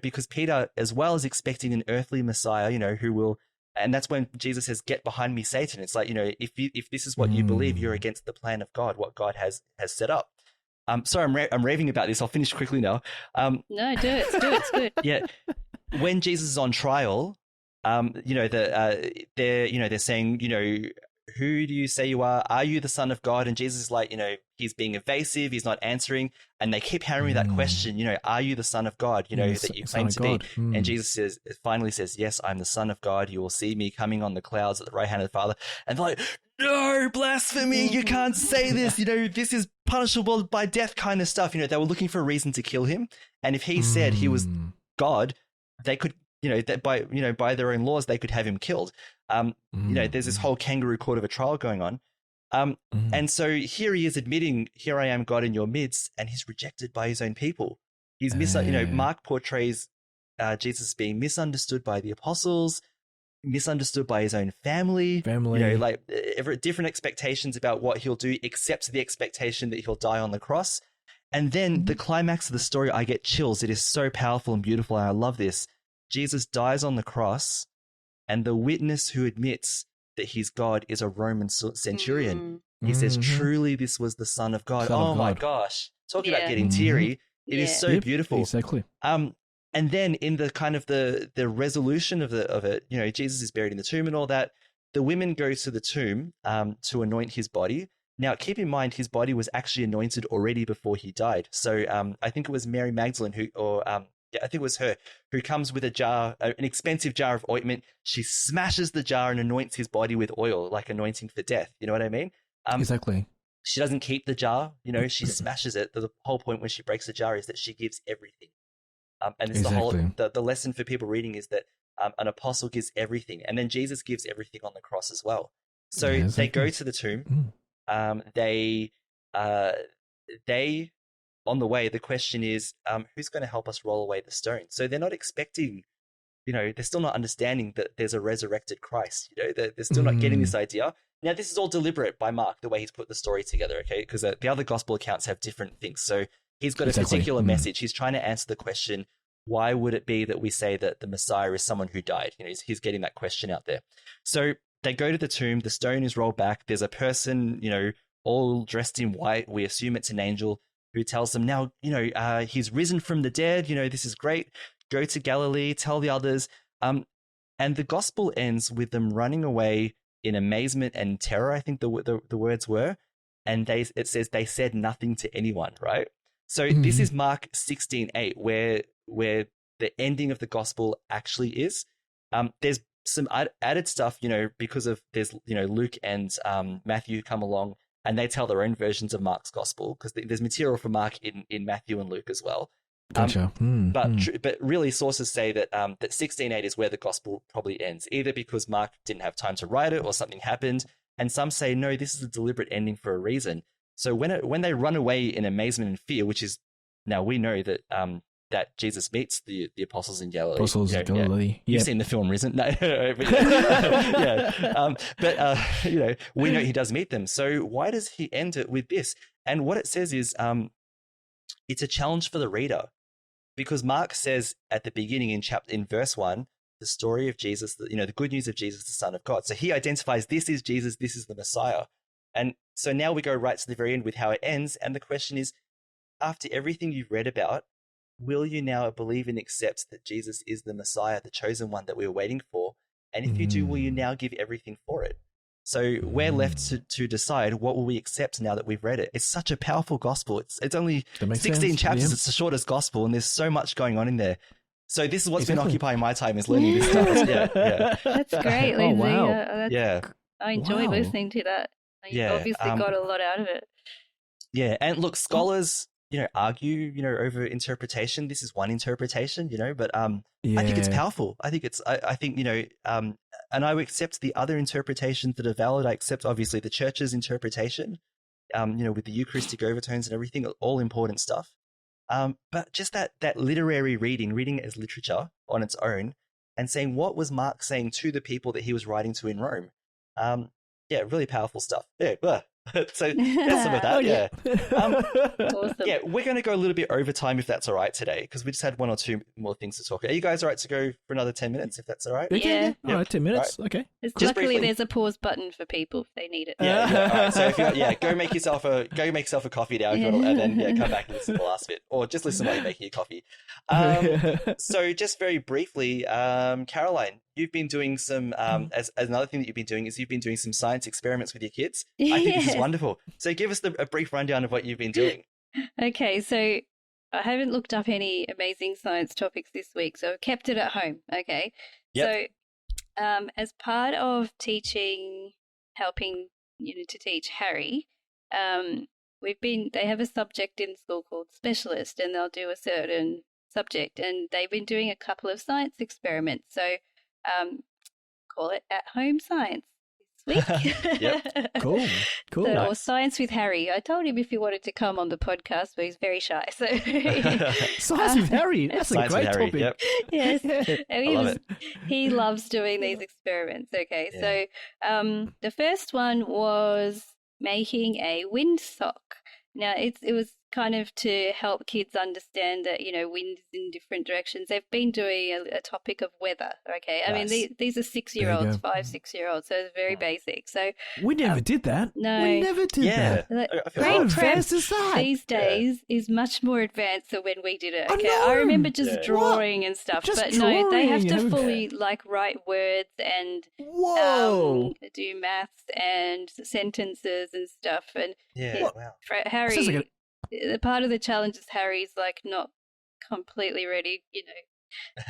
Speaker 2: because Peter, as well as expecting an earthly Messiah, who will. And that's when Jesus says, get behind me, Satan. It's like, if this is what you believe, you're against the plan of God, what God has set up. Sorry, I'm raving about this. I'll finish quickly now.
Speaker 3: No, do it. It's good.
Speaker 2: Yeah. When Jesus is on trial, they're saying, who do you say you are? Are you the Son of God? And Jesus is like, he's being evasive. He's not answering. And they keep hammering that question, are you the Son of God, that you claim to be? And Jesus finally says, yes, I'm the Son of God. You will see me coming on the clouds at the right hand of the Father. And they're like, no, blasphemy. You can't say this. This is punishable by death kind of stuff. They were looking for a reason to kill him. And if he said he was God, they could, that by their own laws, they could have him killed. There's this whole kangaroo court of a trial going on. And so here he is admitting, here I am, God in your midst, and he's rejected by his own people. He's Mark portrays Jesus being misunderstood by the apostles, misunderstood by his own family. Different expectations about what he'll do, except the expectation that he'll die on the cross. And then the climax of the story, I get chills. It is so powerful and beautiful, and I love this. Jesus dies on the cross, and the witness who admits that his God is a Roman centurion. He
Speaker 3: Mm.
Speaker 2: says, truly, this was the Son of God.
Speaker 4: Son of
Speaker 2: my
Speaker 4: God.
Speaker 2: gosh. Talking
Speaker 3: Yeah.
Speaker 2: about getting teary. It is so
Speaker 4: Yep,
Speaker 2: beautiful.
Speaker 4: Exactly.
Speaker 2: And then in the kind of the resolution of it, you know, Jesus is buried in the tomb and all that. The women go to the tomb to anoint his body. Now, keep in mind, his body was actually anointed already before he died. So I think it was Mary Magdalene I think it was her who comes with a jar, an expensive jar of ointment. She smashes the jar and anoints his body with oil, like anointing for death. You know what I mean?
Speaker 4: Exactly.
Speaker 2: She doesn't keep the jar, you know, she smashes it. The whole point when she breaks the jar is that she gives everything. And it's the lesson for people reading is that an apostle gives everything. And then Jesus gives everything on the cross as well. So they go to the tomb. They on the way, the question is, who's going to help us roll away the stone? So they're not expecting, you know, they're still not understanding that there's a resurrected Christ. You know, they're still not getting this idea. Now, this is all deliberate by Mark, the way he's put the story together, okay? Because the other gospel accounts have different things. So he's got a particular message. He's trying to answer the question, why would it be that we say that the Messiah is someone who died? You know, he's getting that question out there. So they go to the tomb. The stone is rolled back. There's a person, you know, all dressed in white. We assume it's an angel who tells them, now, you know, he's risen from the dead. You know, this is great. Go to Galilee, tell the others. And the gospel ends with them running away in amazement and terror, I think the words were. And it says they said nothing to anyone, right? So this is Mark 16:8, where the ending of the gospel actually is. There's some added stuff, you know, because of there's, you know, Luke and Matthew come along and they tell their own versions of Mark's gospel, because there's material for Mark in Matthew and Luke as well.
Speaker 4: Gotcha.
Speaker 2: But really, sources say that that 16:8 is where the gospel probably ends, either because Mark didn't have time to write it or something happened. And some say, no, this is a deliberate ending for a reason. So when they run away in amazement and fear, which is, now we know that that Jesus meets the apostles in Galilee.
Speaker 4: Galilee.
Speaker 2: You've seen the film, Risen? No, but you know, we know he does meet them. So why does he end it with this? And what it says is, it's a challenge for the reader, because Mark says at the beginning in verse 1, the story of Jesus, you know, the good news of Jesus, the Son of God. So he identifies, this is Jesus, this is the Messiah. And so now we go right to the very end with how it ends. And the question is, after everything you've read about, will you now believe and accept that Jesus is the Messiah, the chosen one that we were waiting for? And if you do, will you now give everything for it? So we're left to decide, what will we accept now that we've read it? It's such a powerful gospel. It's only 16 chapters. Yeah. It's the shortest gospel, and there's so much going on in there. So this is what's been occupying my time, is learning this stuff. Yeah.
Speaker 3: That's great, Lindsay.
Speaker 4: Oh, wow.
Speaker 3: I enjoyed listening to that. You obviously got a lot out of it.
Speaker 2: Yeah, and look, scholars, you know, argue, you know, over interpretation. This is one interpretation, you know, but I think it's powerful. I think, you know, and I would accept the other interpretations that are valid. I accept, obviously, the church's interpretation, you know, with the Eucharistic overtones and everything, all important stuff. But just that literary reading it as literature on its own, and saying, what was Mark saying to the people that he was writing to in Rome? Really powerful stuff. So that's some of that.
Speaker 3: Awesome.
Speaker 2: Yeah, we're going to go a little bit over time, if that's all right today, because we just had one or two more things to talk about. Are you guys all right to go for another 10 minutes, if that's all right?
Speaker 3: Yeah.
Speaker 4: All right, 10 minutes. Right. Okay.
Speaker 3: Luckily, there's a pause button for people if they need it.
Speaker 2: Yeah. All right. So if go make yourself a coffee now, and then come back and listen to the last bit, or just listen while you're making your coffee. So just very briefly, Caroline, you've been doing some as another thing that you've been doing is you've been doing some science experiments with your kids. I think this is wonderful. So give us a brief rundown of what you've been doing.
Speaker 3: Okay, so I haven't looked up any amazing science topics this week, so I've kept it at home. Okay. Yep. So as part of helping to teach Harry, they have a subject in school called specialist, and they'll do a certain subject, and they've been doing a couple of science experiments. So call it at-home science this week.
Speaker 2: Yep.
Speaker 4: Cool.
Speaker 3: So, nice. Or Science with Harry. I told him if he wanted to come on the podcast, but he's very shy. So
Speaker 4: Science with Harry. That's a great topic.
Speaker 2: Yep.
Speaker 3: Yes. He loves doing these experiments. Okay. Yeah. So the first one was making a windsock. Now it was kind of to help kids understand that, wind is in different directions, they've been doing a topic of weather, okay? I mean, these are 6-year-olds, 5, 6-year-olds, so it's very basic. So
Speaker 4: we never did that.
Speaker 3: No.
Speaker 4: We never did that.
Speaker 3: Brain prep
Speaker 4: advanced is that?
Speaker 3: these days is much more advanced than when we did it, okay?
Speaker 4: I
Speaker 3: I remember just drawing and stuff, but no, they have to
Speaker 4: drawing.
Speaker 3: fully, write words and
Speaker 4: Whoa.
Speaker 3: do maths and sentences and stuff. And
Speaker 2: wow.
Speaker 3: Harry,
Speaker 4: Sounds like
Speaker 3: the part of the challenge is Harry's not completely ready,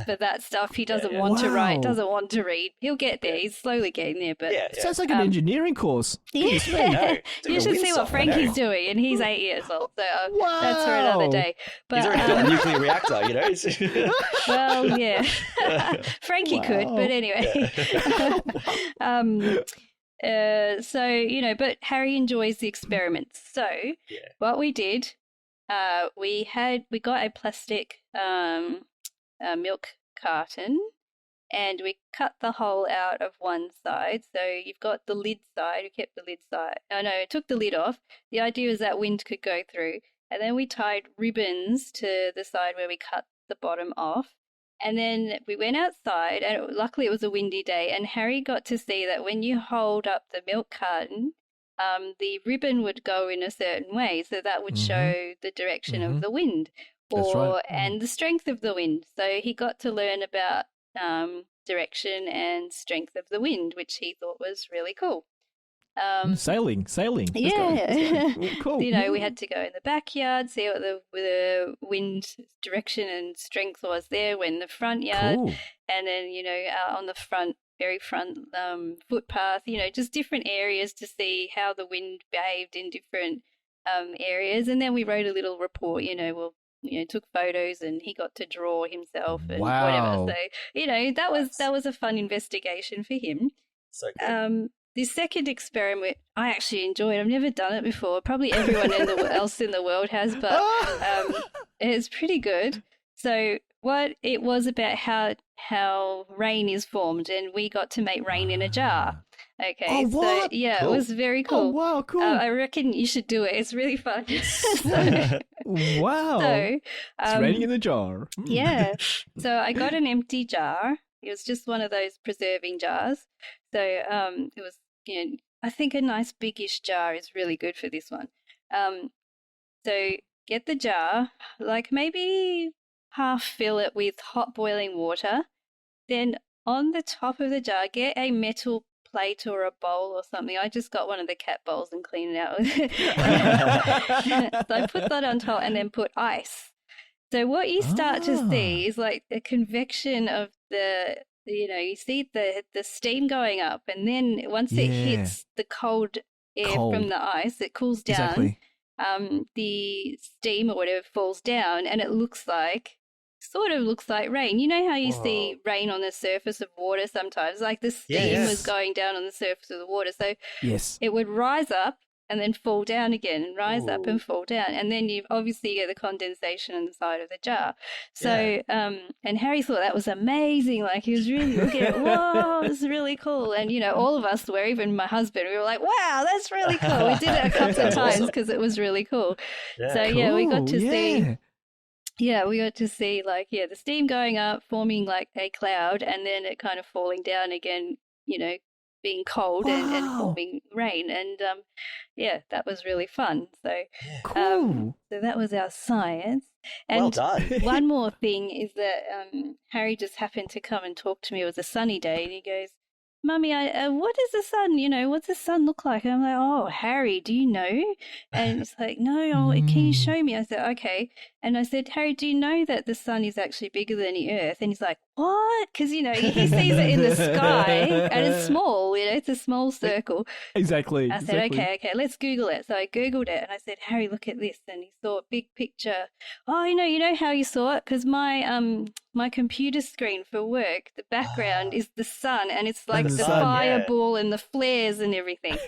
Speaker 3: for that stuff. He doesn't want to write, doesn't want to read. He'll get there. He's slowly getting there, but
Speaker 4: sounds like an engineering course.
Speaker 3: Yeah, you should see what Frankie's doing, and he's 8 years old, so that's for another day. But
Speaker 2: he's already got a nuclear reactor,
Speaker 3: Well, yeah, Frankie could, but anyway. So but Harry enjoys the experiments. So what we did, we got a plastic milk carton, and we cut the hole out of one side. So you've got the lid side. We kept the lid side. Took the lid off. The idea is that wind could go through, and then we tied ribbons to the side where we cut the bottom off. And then we went outside, and luckily it was a windy day, and Harry got to see that when you hold up the milk carton, the ribbon would go in a certain way, so that would show the direction of the wind and the strength of the wind. So he got to learn about direction and strength of the wind, which he thought was really cool.
Speaker 4: Sailing.
Speaker 3: Yeah.
Speaker 4: Cool.
Speaker 3: We had to go in the backyard, see what the wind direction and strength was there when the front yard, and then, out on the very front footpath, just different areas to see how the wind behaved in different areas. And then we wrote a little report, took photos, and he got to draw himself and whatever. So, that was a fun investigation for him.
Speaker 2: So good.
Speaker 3: The second experiment I actually enjoyed. I've never done it before. Probably everyone else in the world has, but it's pretty good. So what it was about how rain is formed, and we got to make rain in a jar. Okay,
Speaker 4: oh, what?
Speaker 3: So yeah,
Speaker 2: Cool.
Speaker 3: It was very cool.
Speaker 4: Oh, wow, cool.
Speaker 3: I reckon you should do it. It's really fun.
Speaker 4: Wow.
Speaker 3: So,
Speaker 4: it's raining in the jar.
Speaker 3: Yeah. So I got an empty jar. It was just one of those preserving jars. So it was, I think a nice biggish jar is really good for this one. So get the jar, maybe half fill it with hot boiling water. Then on the top of the jar, get a metal plate or a bowl or something. I just got one of the cat bowls and cleaned it out with it. So I put that on top and then put ice. So what you start to see is a convection of you see the steam going up, and then once it hits the cold air from the ice, it cools down.
Speaker 4: Exactly.
Speaker 3: The steam or whatever falls down, and it sort of looks like rain. You know how you see rain on the surface of water sometimes? The steam was going down on the surface of the water. So it would rise up and then fall down again, and rise up and fall down. And then you obviously get the condensation on the side of the jar. So, and Harry thought that was amazing. He was really looking at it, whoa, this is really cool. And, all of us were, even my husband, we were like, wow, that's really cool. We did it a couple of times because it was really cool.
Speaker 2: Yeah.
Speaker 3: So,
Speaker 4: cool.
Speaker 3: we got to see... Yeah, we got to see the steam going up, forming a cloud, and then it kind of falling down again, being cold and forming rain. And that was really fun. So,
Speaker 4: cool.
Speaker 3: So that was our science. And
Speaker 2: well done.
Speaker 3: One more thing is that Harry just happened to come and talk to me. It was a sunny day, and he goes, Mummy, what is the sun? What's the sun look like? And I'm like, oh, Harry, do you know? And it's like, no, can you show me? I said, okay. And I said, Harry, do you know that the sun is actually bigger than the earth? And he's like, what? Because, he sees it in the sky and it's small, it's a small circle.
Speaker 4: Exactly.
Speaker 3: I said, okay, let's Google it. So I Googled it and I said, Harry, look at this. And he saw a big picture. Oh, you know how you saw it? Because my computer screen for work, the background is the sun, and it's like the fireball and the flares and everything.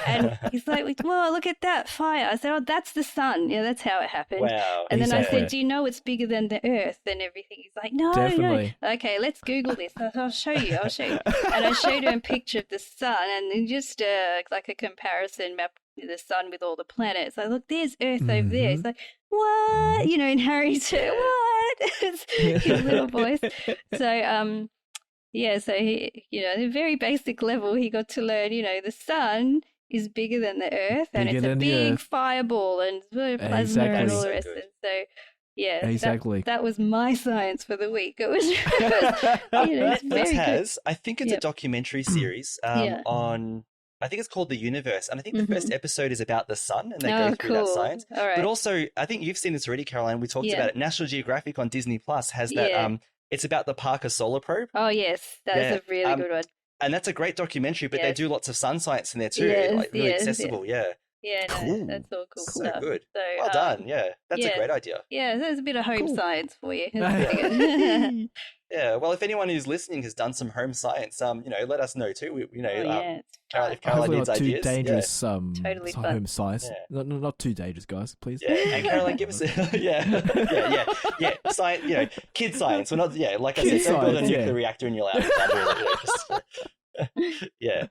Speaker 3: And he's like, well, look at that fire. I said, oh, that's the sun. Yeah, that's how it happened.
Speaker 2: Wow.
Speaker 3: And then I said, do you know it's bigger than the earth and everything? He's like, no,
Speaker 4: Definitely.
Speaker 3: no. Okay, let's Google this. I'll show you. And I showed him a picture of the sun, and then just a comparison map the sun with all the planets. Like, look, there's Earth over there. It's like, what? You know, and Harry too, what? It's his little voice. So, yeah, so he, you know, at a very basic level, he got to learn, you know, the sun is bigger than the Earth, and it's a big fireball and plasma and all the rest of it. So, yeah, exactly. That was my science for the week. It was, you know, it's very good.
Speaker 2: I think it's a documentary series on, I think it's called The Universe. And I think the first episode is about the sun, and they go through that science.
Speaker 3: All right.
Speaker 2: But also, I think you've seen this already, Caroline. We talked about it. National Geographic on Disney Plus has that, it's about the Parker Solar Probe.
Speaker 3: Oh, yes. That's a really good one.
Speaker 2: And that's a great documentary, but they do lots of sun science in there too, like really accessible,
Speaker 3: Yeah, no,
Speaker 2: cool.
Speaker 3: That's all cool
Speaker 2: so
Speaker 3: stuff.
Speaker 2: Good.
Speaker 3: So,
Speaker 2: well done, That's a great idea.
Speaker 3: Yeah, there's a bit of home science for you. That's pretty good.
Speaker 2: Yeah, well, if anyone who's listening has done some home science, you know, let us know too. You know, if Caroline needs
Speaker 4: not too
Speaker 2: ideas,
Speaker 4: dangerous.
Speaker 3: Totally
Speaker 4: home science. Not too dangerous, guys. Please.
Speaker 2: Yeah, and Caroline, give us science. You know, kid science. We're not. Yeah, like I said, don't build a nuclear reactor in your lab.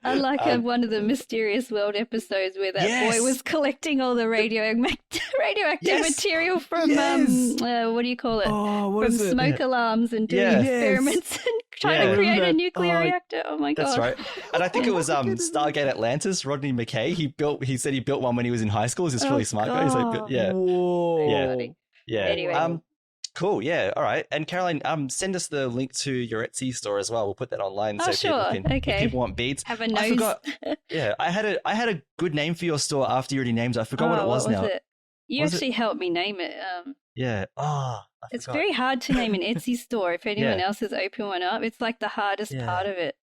Speaker 3: Unlike one of the Mysterious World episodes where that boy was collecting all the radioactive material from what do you call it? From smoke alarms and doing experiments and trying to create a nuclear reactor. Oh my god!
Speaker 2: That's right. And I think it was Stargate Atlantis. Rodney McKay. He said he built one when he was in high school. He's this really smart guy. He's like,
Speaker 4: Whoa.
Speaker 3: Anyway.
Speaker 2: Cool. Yeah. All right. And Caroline, send us the link to your Etsy store as well. We'll put that online so people can. If people want beads.
Speaker 3: Have a nose.
Speaker 2: I forgot. I had a good name for your store after you already named it. I forgot what it was now.
Speaker 3: You actually helped me name it. It's very hard to name an Etsy store. If anyone else has opened one up, it's like the hardest part of it.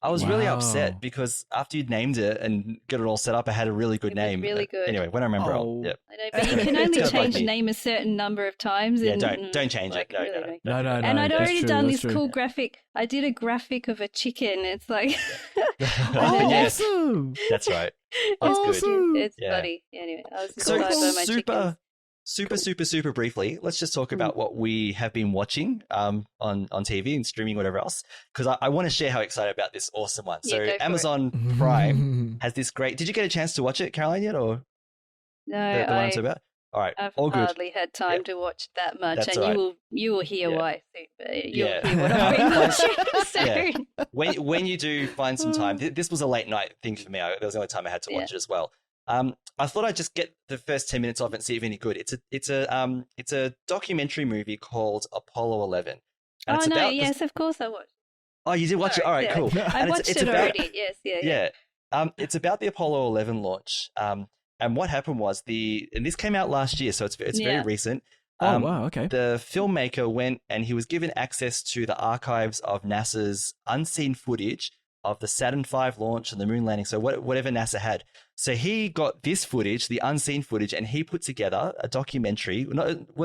Speaker 2: I was really upset because after you'd named it and got it all set up, I had a really good name.
Speaker 3: Really good.
Speaker 2: Anyway, when I remember,
Speaker 3: I know, but you can only change the name a certain number of times.
Speaker 2: Yeah, don't change it. No.
Speaker 3: And I'd already done this cool graphic. I did a graphic of a chicken. It's like,
Speaker 4: awesome.
Speaker 2: That's right.
Speaker 3: It's good. It's funny. Anyway, I was excited by my chickens.
Speaker 2: Super briefly, let's just talk about what we have been watching on TV and streaming, whatever else, because I want to share how excited about this awesome one. So Amazon Prime has this great... Did you get a chance to watch it, Caroline, yet? Or
Speaker 3: no,
Speaker 2: the one I'm about? All right,
Speaker 3: I've
Speaker 2: all good.
Speaker 3: hardly had time to watch that much.
Speaker 2: That's
Speaker 3: and you will hear why soon. You'll hear what I've been watching soon.
Speaker 2: When you do find some time, this was a late night thing for me. That was the only time I had to watch it as well. I thought I'd just get the first 10 minutes of it and see if any good. It's a documentary movie called Apollo 11. And
Speaker 3: yes, of course I watched.
Speaker 2: Oh, you did watch it? All right, cool.
Speaker 3: I watched it already. Yes, yeah.
Speaker 2: It's about the Apollo 11 launch. And what happened was and this came out last year, so it's very recent.
Speaker 4: Oh, wow, okay.
Speaker 2: The filmmaker went and he was given access to the archives of NASA's unseen footage of the Saturn V launch and the moon landing, so whatever NASA had. So he got this footage, the unseen footage, and he put together a documentary,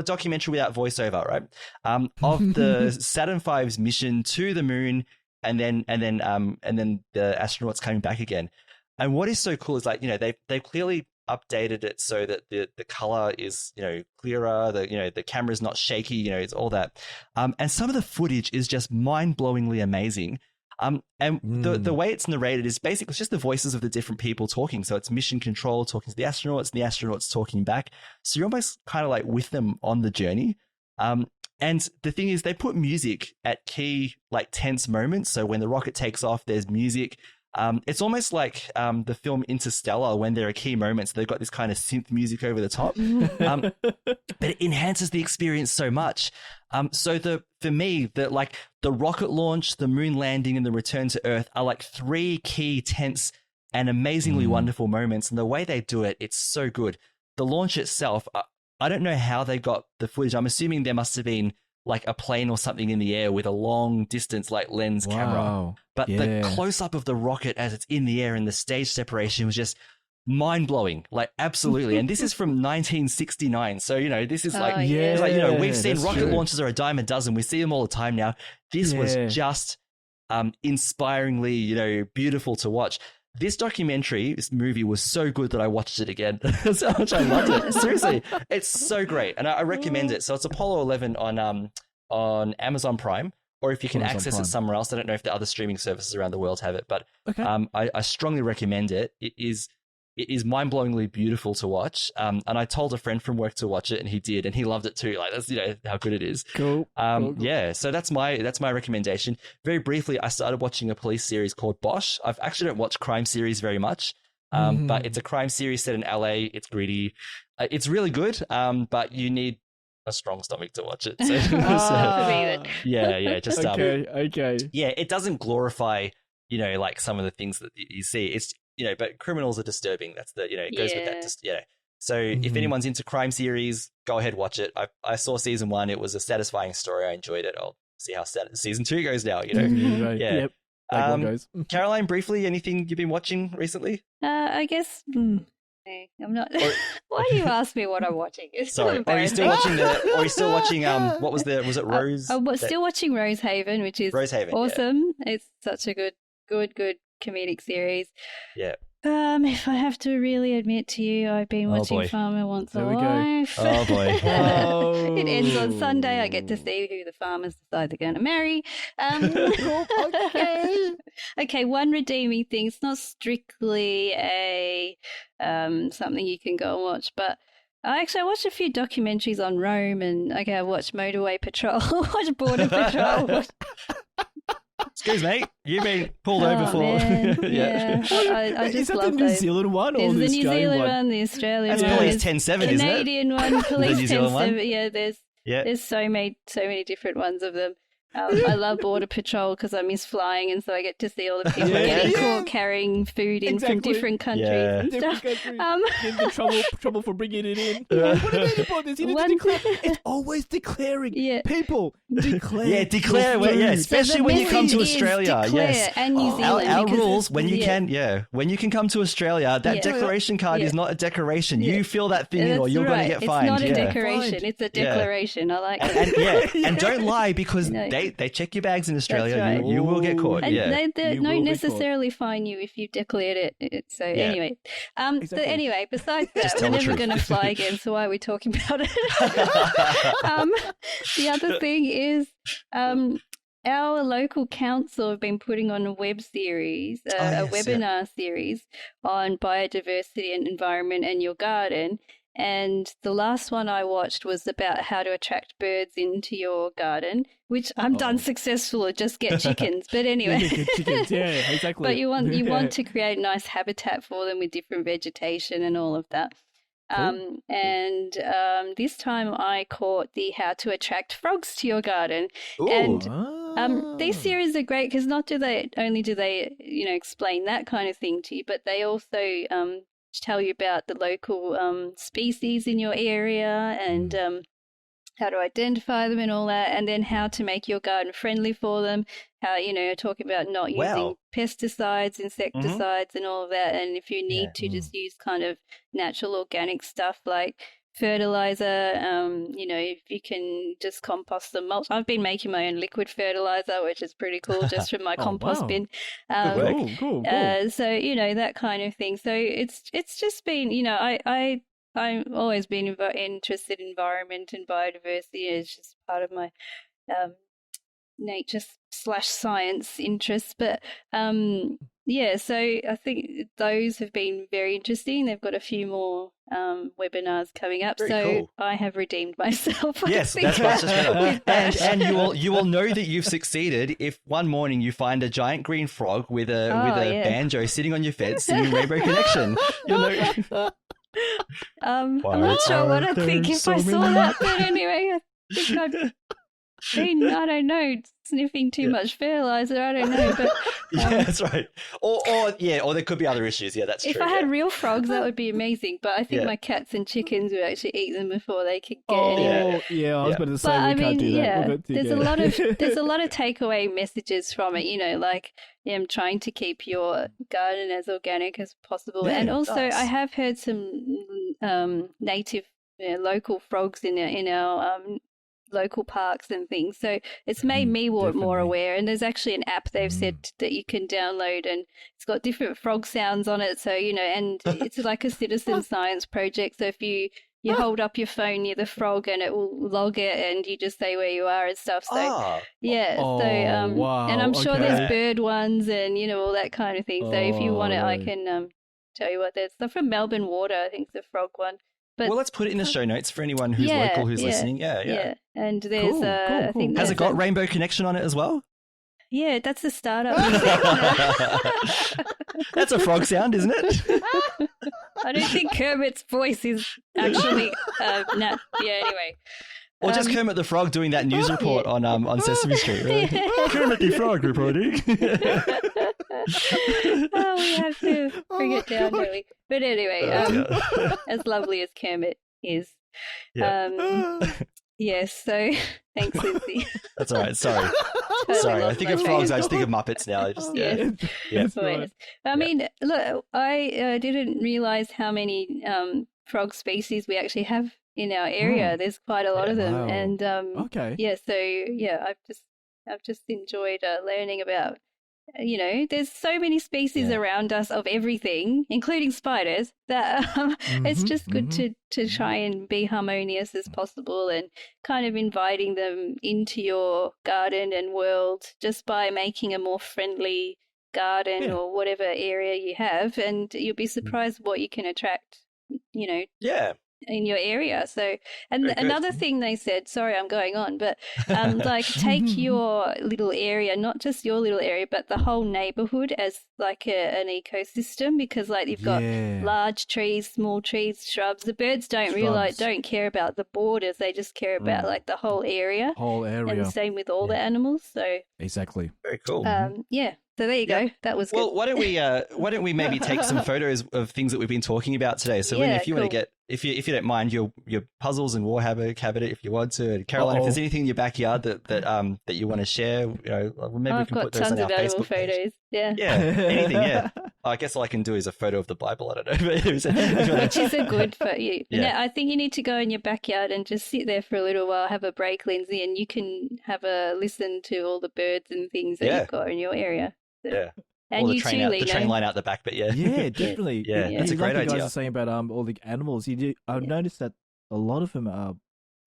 Speaker 2: documentary without voiceover, right? Of the Saturn V's mission to the moon, and then the astronauts coming back again. And what is so cool is, like, you know, they've clearly updated it so that the color is, you know, clearer, the camera's not shaky, you know, it's all that. And some of the footage is just mind-blowingly amazing. And the way it's narrated is basically just the voices of the different people talking. So it's mission control talking to the astronauts, and the astronauts talking back. So you're almost kind of like with them on the journey. And the thing is, they put music at key, like, tense moments. So when the rocket takes off, there's music. It's almost like the film Interstellar, when there are key moments, they've got this kind of synth music over the top. But it enhances the experience so much. For me, the rocket launch, the moon landing, and the return to Earth are like three key tense and amazingly wonderful moments. And the way they do it, it's so good. The launch itself, I don't know how they got the footage. I'm assuming there must have been like a plane or something in the air with a long distance, like, lens camera. But the close up of the rocket as it's in the air and the stage separation was just mind blowing, like, absolutely. And this is from 1969. So, you know, this is like, you know, we've seen rocket launches are a dime a dozen. We see them all the time now. This was just inspiringly, you know, beautiful to watch. This movie was so good that I watched it again. That's how much I loved it. Seriously, it's so great, and I recommend it. So it's Apollo 11 on Amazon Prime, or if you can access it somewhere else. I don't know if the other streaming services around the world have it, but I strongly recommend it. It is it is mind-blowingly beautiful to watch. And I told a friend from work to watch it, and he did, and he loved it too. Like, that's, you know, how good it is.
Speaker 4: Cool.
Speaker 2: Yeah, so that's my recommendation. Very briefly, I started watching a police series called Bosch. I've actually don't watch crime series very much, but it's a crime series set in LA. It's gritty. It's really good, but you need a strong stomach to watch it. So, just
Speaker 4: okay.
Speaker 2: Yeah, it doesn't glorify, you know, like some of the things that you see. It's, you know, but criminals are disturbing. That's the, you know, it goes with that. Just, So if anyone's into crime series, go ahead, watch it. I saw season 1. It was a satisfying story. I enjoyed it. I'll see how season 2 goes now, you know?
Speaker 4: Right.
Speaker 2: Yeah.
Speaker 4: Yep. Goes.
Speaker 2: Caroline, briefly, anything you've been watching recently?
Speaker 3: I guess I'm not. Why do you ask me what I'm watching? It's
Speaker 2: Sorry, are you still watching what was it Rose?
Speaker 3: I'm still watching Rosehaven, which is awesome. Yeah. It's such a good comedic series.
Speaker 2: Yeah.
Speaker 3: If I have to really admit to you, I've been watching Farmer Wants a Wife.
Speaker 2: Oh boy.
Speaker 3: It ends on Sunday. I get to see who the farmers decide they're going to marry. Okay, one redeeming thing. It's not strictly a something you can go and watch, but I watched a few documentaries on Rome, and I watched Motorway Patrol, watched Border Patrol.
Speaker 2: Excuse me, you've been pulled over for.
Speaker 3: Yeah. I just
Speaker 4: is that
Speaker 3: love
Speaker 4: the New Zealand one or
Speaker 3: the New Zealand
Speaker 4: one?
Speaker 3: one, the Australian
Speaker 2: one? That's Police 10-7, isn't it?
Speaker 3: Canadian one, Police 10-7. Yeah,
Speaker 2: Yeah.
Speaker 3: There's so many different ones of them. I love Border Patrol because I miss flying, and so I get to see all the people getting caught carrying food in from different countries and stuff.
Speaker 4: Trouble for bringing it in. What do you mean about this? You need to declare. It's always declaring. People declare.
Speaker 2: Yeah, declare. Especially when you come to Australia. Yes,
Speaker 3: and New Zealand.
Speaker 2: Our rules when you can come to Australia, that declaration card is not a decoration. You fill that thing in, or you're going to get fined.
Speaker 3: It's not a decoration. It's a declaration. I like
Speaker 2: it. And don't lie, because they check your bags in Australia.
Speaker 3: Right.
Speaker 2: You will get caught.
Speaker 3: And they don't necessarily fine you if you've declared it. So anyway, but anyway, besides that, we're never going to fly again. So why are we talking about it? The other thing is, our local council have been putting on a web series, a webinar series on biodiversity and environment and your garden. And the last one I watched was about how to attract birds into your garden, which I'm done successfully, just get chickens. But anyway.
Speaker 4: Get chickens, yeah, exactly.
Speaker 3: But you want to create a nice habitat for them with different vegetation and all of that.
Speaker 4: Cool.
Speaker 3: And this time I caught the how to attract frogs to your garden.
Speaker 2: Ooh.
Speaker 3: And these series are great because not only do they explain that kind of thing to you, but they also tell you about the local species in your area and how to identify them and all that, and then how to make your garden friendly for them, how, talking about not using pesticides, insecticides and all of that, and if you need to just use kind of natural organic stuff like fertilizer, if you can just compost the mulch. I've been making my own liquid fertilizer, which is pretty cool, just from my compost bin.
Speaker 4: Cool.
Speaker 3: So, that kind of thing. So it's just been, I've always been interested in environment and biodiversity. It's just part of my nature/science interest. But so I think those have been very interesting. They've got a few more webinars coming up.
Speaker 2: Very cool.
Speaker 3: I have redeemed myself.
Speaker 2: Yes, that's much better. And you will know that you've succeeded if one morning you find a giant green frog with a banjo sitting on your fence singing Rainbow Connection. You'll know.
Speaker 3: I'm not sure what I'd think if I saw that, but anyway, I think I've been, I don't know, sniffing too much fertilizer. I don't know, but
Speaker 2: that's right. Or there could be other issues. Yeah, that's true.
Speaker 3: If I had real frogs, that would be amazing. But I think my cats and chickens would actually eat them before they could get anywhere.
Speaker 4: Yeah, I was about to say can't do that.
Speaker 3: There's a lot of takeaway messages from it. Like trying to keep your garden as organic as possible, and also I have heard some native local frogs in our local parks and things, so it's made me more aware. And there's actually an app they've said that you can download, and it's got different frog sounds on it, so and it's like a citizen science project. So if you hold up your phone near the frog and it will log it, and you just say where you are and stuff. So
Speaker 4: wow,
Speaker 3: and I'm sure there's bird ones and all that kind of thing. So if you want it, I can tell you what. They're from Melbourne Water, I think, the frog one. But
Speaker 2: well, let's put it in the show notes for anyone who's local who's listening. Yeah.
Speaker 3: And there's
Speaker 4: Cool.
Speaker 3: I think
Speaker 2: has it got Rainbow Connection on it as well?
Speaker 3: Yeah, that's the startup music.
Speaker 2: That's a frog sound, isn't it?
Speaker 3: I don't think Kermit's voice is actually anyway.
Speaker 2: Or just Kermit the Frog doing that news report on Sesame Street. Right? Kermit the Frog reporting.
Speaker 3: Oh, we have to bring it down, really. But anyway, as lovely as Kermit is. Yes, so thanks, Lindsay.
Speaker 2: That's all right. Sorry. I think of frogs. I just think of Muppets now.
Speaker 3: I mean, look, I didn't realize how many frog species we actually have in our area. There's quite a lot of them, and I've just enjoyed learning about. There's so many species around us of everything, including spiders, that it's just good to try and be harmonious as possible and kind of inviting them into your garden and world just by making a more friendly garden or whatever area you have, and you'll be surprised what you can attract, in your area. So, and another thing they said, sorry, I'm going on, but like take your little area, not just your little area, but the whole neighborhood as like an ecosystem, because like you've got large trees, small trees, shrubs. The birds don't care about the borders. They just care about like the whole area. And the same with all the animals. So
Speaker 4: exactly.
Speaker 2: Very cool.
Speaker 3: So there you go. That was
Speaker 2: well.
Speaker 3: Good.
Speaker 2: Why don't we maybe take some photos of things that we've been talking about today? So if you want to get, if you don't mind, your puzzles and Warhammer cabinet, if you want to, and Caroline, if there's anything in your backyard that you want to share, maybe we can put those on our Facebook page.
Speaker 3: Photos. Yeah,
Speaker 2: anything. Yeah, I guess all I can do is a photo of the Bible. I don't know,
Speaker 3: which is a good photo. I think you need to go in your backyard and just sit there for a little while, have a break, Lindsay, and you can have a listen to all the birds and things that you've got in your area.
Speaker 2: Yeah.
Speaker 3: And
Speaker 2: or
Speaker 3: the
Speaker 2: train line out the back, but
Speaker 4: yeah, definitely.
Speaker 2: That's a great
Speaker 4: like
Speaker 2: idea.
Speaker 4: You guys are saying about all the animals. I've noticed that a lot of them are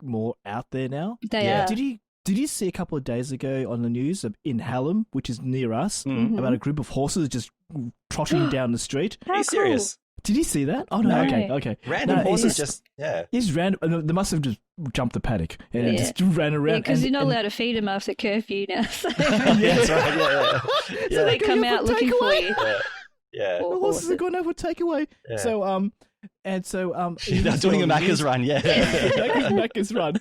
Speaker 4: more out there now.
Speaker 3: They are.
Speaker 4: Did you see a couple of days ago on the news in Hallam, which is near us, about a group of horses just trotting down the street?
Speaker 2: Are you serious?
Speaker 4: Did you see that? Oh no. Okay.
Speaker 2: Random horses just
Speaker 4: It's random. They must have just jumped the paddock and just ran around.
Speaker 3: Because you're not allowed to feed them after curfew now. So.
Speaker 2: That's right.
Speaker 3: So they come out looking for you.
Speaker 2: Yeah.
Speaker 4: The horses are going over takeaway.
Speaker 2: Yeah.
Speaker 4: So
Speaker 2: they're doing a Macca's run. Yeah.
Speaker 4: Macca's run.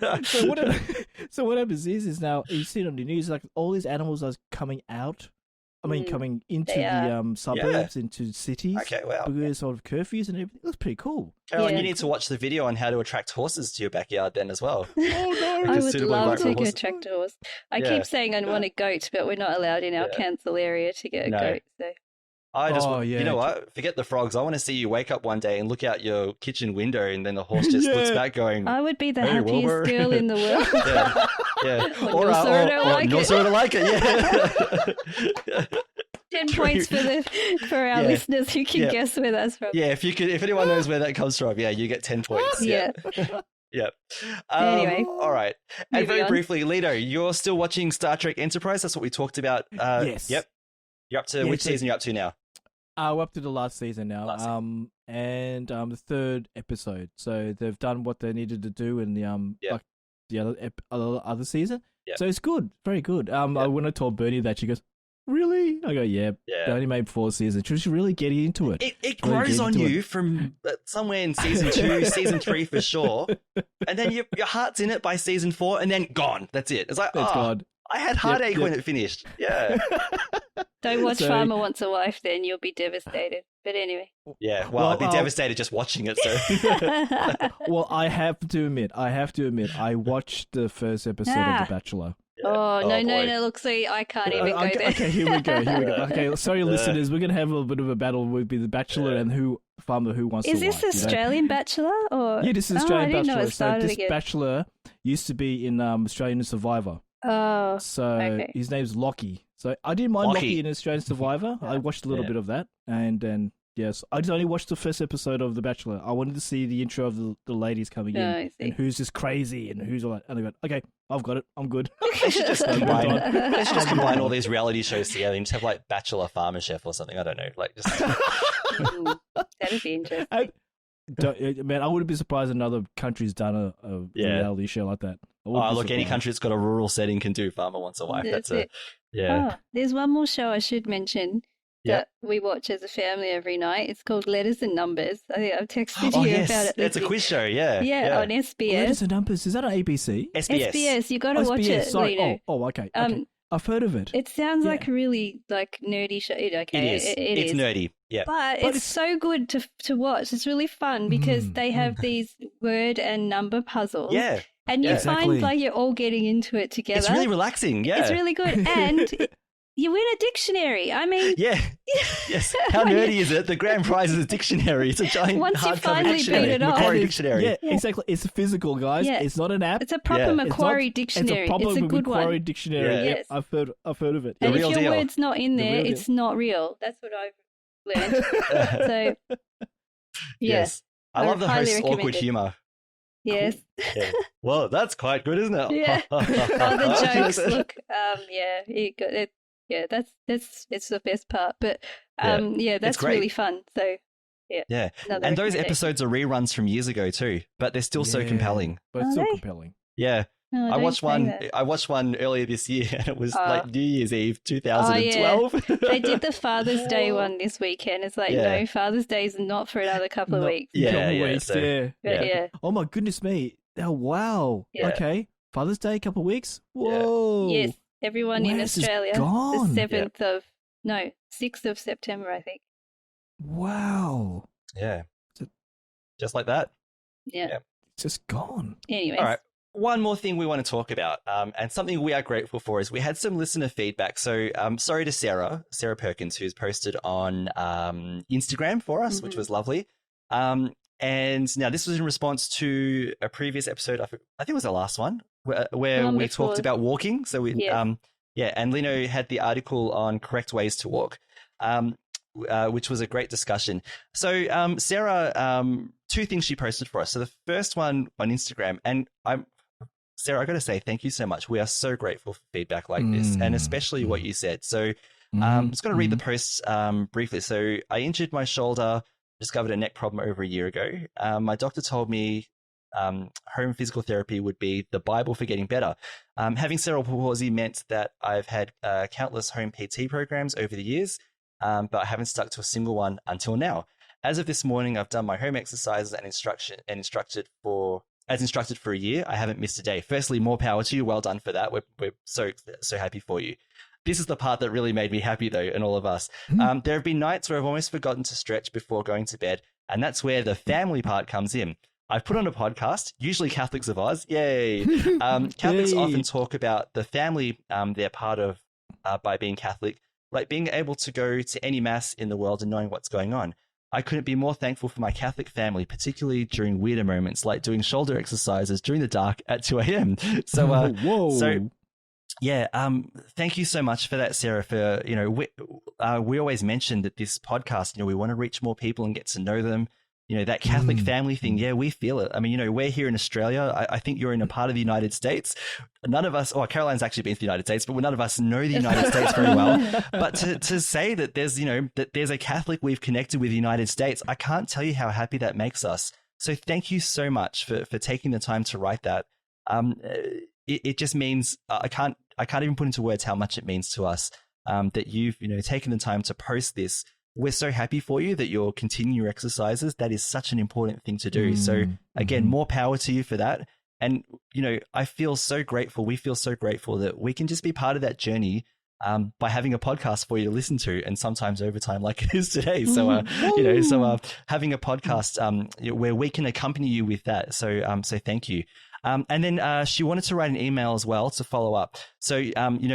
Speaker 4: So what happens is now you see it on the news, like all these animals are coming out. I mean, coming into the suburbs, into cities.
Speaker 2: Okay, wow.
Speaker 4: Because of curfews and everything. It was pretty cool.
Speaker 2: Caroline, you need to watch the video on how to attract horses to your backyard then as well.
Speaker 4: Oh, no.
Speaker 3: I would love to attract a horse. I keep saying I want a goat, but we're not allowed in our council area to get a goat. So.
Speaker 2: You know what? Forget the frogs. I want to see you wake up one day and look out your kitchen window and then the horse just looks back going,
Speaker 3: I would be the happiest girl in the world.
Speaker 2: Or not sort of like it,
Speaker 3: 10 points for our listeners who can guess where that's from.
Speaker 2: Yeah, if anyone knows where that comes from, you get 10 points. Yeah.
Speaker 3: Anyway.
Speaker 2: All right. And very briefly, Lino, you're still watching Star Trek Enterprise. That's what we talked about.
Speaker 4: Yes.
Speaker 2: Yep. You're up to which season you're up to now?
Speaker 4: We're up to the last season now. And the third episode. So they've done what they needed to do in the other season. Yep. So it's good, very good. When I told Bernie that, she goes, "Really?" I go, "Yeah." They only made 4 seasons. She was really getting into it.
Speaker 2: It grows on you from somewhere in season 2, season 3 for sure, and then your heart's in it by season 4, and then gone. That's it. It's like, it's gone. I had heartache when it finished. Yeah.
Speaker 3: Don't watch Farmer Wants a Wife, then you'll be devastated. But anyway.
Speaker 2: Yeah, well I'd be devastated just watching it. So.
Speaker 4: Well, I have to admit, I watched the first episode of The Bachelor.
Speaker 3: Yeah. No. Look, see, I can't even go there.
Speaker 4: Okay, here we go. Okay, sorry, listeners, we're gonna have a little bit of a battle with The Bachelor and Farmer Who Wants to Wife.
Speaker 3: Is this Australian Bachelor or?
Speaker 4: Yeah, this is Australian
Speaker 3: Bachelor.
Speaker 4: Know it started again. Bachelor used to be in Australian Survivor.
Speaker 3: Oh,
Speaker 4: so his name's Lockie. So I didn't mind Lockie in Australian Survivor. I watched a little bit of that, and then Yes, I just only watched the first episode of The Bachelor. I wanted to see the intro of the ladies coming in and who's just crazy and who's all that. And I went, okay, I've got it. I'm good.
Speaker 2: They should just combine all these reality shows together and just have like Bachelor Farmer Chef or something. I don't know. Like just
Speaker 3: that'd be interesting.
Speaker 4: Man, I wouldn't be surprised if another country's done a reality show like that.
Speaker 2: Look, any country that's got a rural setting can do Farmer Wants a Wife. That's it. Yeah.
Speaker 3: Oh, there's one more show I should mention that we watch as a family every night. It's called Letters and Numbers. I think I've texted you about it.
Speaker 2: It's a quiz show, yeah.
Speaker 3: Yeah, on SBS.
Speaker 4: Letters and Numbers, is that on ABC?
Speaker 3: SBS, you got to watch it,
Speaker 4: sorry.
Speaker 3: Lino.
Speaker 4: Okay. I've heard of it.
Speaker 3: It sounds like a really nerdy show. Okay,
Speaker 2: it's nerdy, yeah.
Speaker 3: But it's so good to watch. It's really fun because they have these word and number puzzles.
Speaker 2: Yeah.
Speaker 3: And you find like you're all getting into it together.
Speaker 2: It's really relaxing, yeah.
Speaker 3: It's really good. And you win a dictionary. I mean...
Speaker 2: Yeah. Yes. How nerdy is it? The grand prize is a dictionary. It's a giant hardcover dictionary.
Speaker 3: Beat it off.
Speaker 2: Macquarie dictionary.
Speaker 4: Yeah, exactly. It's physical, guys. Yeah. It's not an app.
Speaker 3: It's a proper Macquarie dictionary.
Speaker 4: It's a proper
Speaker 3: good
Speaker 4: Macquarie
Speaker 3: one.
Speaker 4: dictionary. Yeah. Yes. I've heard of it.
Speaker 3: And if your word's not in there, it's not real. That's what I've learned. So,
Speaker 2: yes. I love the host's awkward humour.
Speaker 3: Yes.
Speaker 2: Yeah. Well, that's quite good, isn't it?
Speaker 3: Yeah. The jokes. Look, you got it. Yeah, it's the best part. But that's really fun. So
Speaker 2: yeah. And those episodes are reruns from years ago too, but they're still so compelling.
Speaker 4: But it's still compelling.
Speaker 2: Yeah.
Speaker 3: No,
Speaker 2: I watched one earlier this year, and it was like New Year's Eve 2012.
Speaker 3: They did the Father's Day one this weekend. It's like no, Father's Day is not for another couple of weeks.
Speaker 4: Yeah. Oh my goodness me! Oh wow. Yeah. Okay, Father's Day, couple of weeks. Whoa.
Speaker 3: Yes, everyone in Australia. The 6th of September, I think.
Speaker 4: Wow.
Speaker 2: Yeah. Just like that.
Speaker 3: Yeah.
Speaker 4: It's just gone.
Speaker 3: Anyways.
Speaker 2: All right. One more thing we want to talk about, and something we are grateful for, is we had some listener feedback. So sorry to Sarah Perkins, who's posted on Instagram for us, which was lovely. And now this was in response to a previous episode, I think it was the last one, where we talked about walking. So and Lino had the article on correct ways to walk, which was a great discussion. So Sarah, two things she posted for us. So the first one on Instagram, and Sarah, I got to say thank you so much. We are so grateful for feedback like this, and especially what you said. So I'm just going to read the posts briefly. So I injured my shoulder, discovered a neck problem over a year ago. My doctor told me home physical therapy would be the Bible for getting better. Having cerebral palsy meant that I've had countless home PT programs over the years, but I haven't stuck to a single one until now. As of this morning, I've done my home exercises and instructed for a year. I haven't missed a day. Firstly, more power to you. Well done for that. We're so happy for you. This is the part that really made me happy, though, and all of us. There have been nights where I've almost forgotten to stretch before going to bed, and that's where the family part comes in. I've put on a podcast, usually Catholics of Oz. Yay! Catholics often talk about the family they're part of by being Catholic, like being able to go to any mass in the world and knowing what's going on. I couldn't be more thankful for my Catholic family, particularly during weirder moments like doing shoulder exercises during the dark at 2 a.m. So, thank you so much for that, Sarah. For we always mention that this podcast, we want to reach more people and get to know them. That Catholic family thing. Yeah, we feel it. I mean, we're here in Australia. I think you're in a part of the United States. None of us, Caroline's actually been to the United States, but none of us know the United States very well. But to say that there's a Catholic we've connected with the United States, I can't tell you how happy that makes us. So thank you so much for taking the time to write that. It just means I can't even put into words how much it means to us that you've taken the time to post this. We're so happy for you that you're continuing your exercises. That is such an important thing to do. So again, more power to you for that. And, I feel so grateful. We feel so grateful that we can just be part of that journey by having a podcast for you to listen to, and sometimes overtime like it is today. So, having a podcast where we can accompany you with that. So thank you. And then she wanted to write an email as well to follow up. So,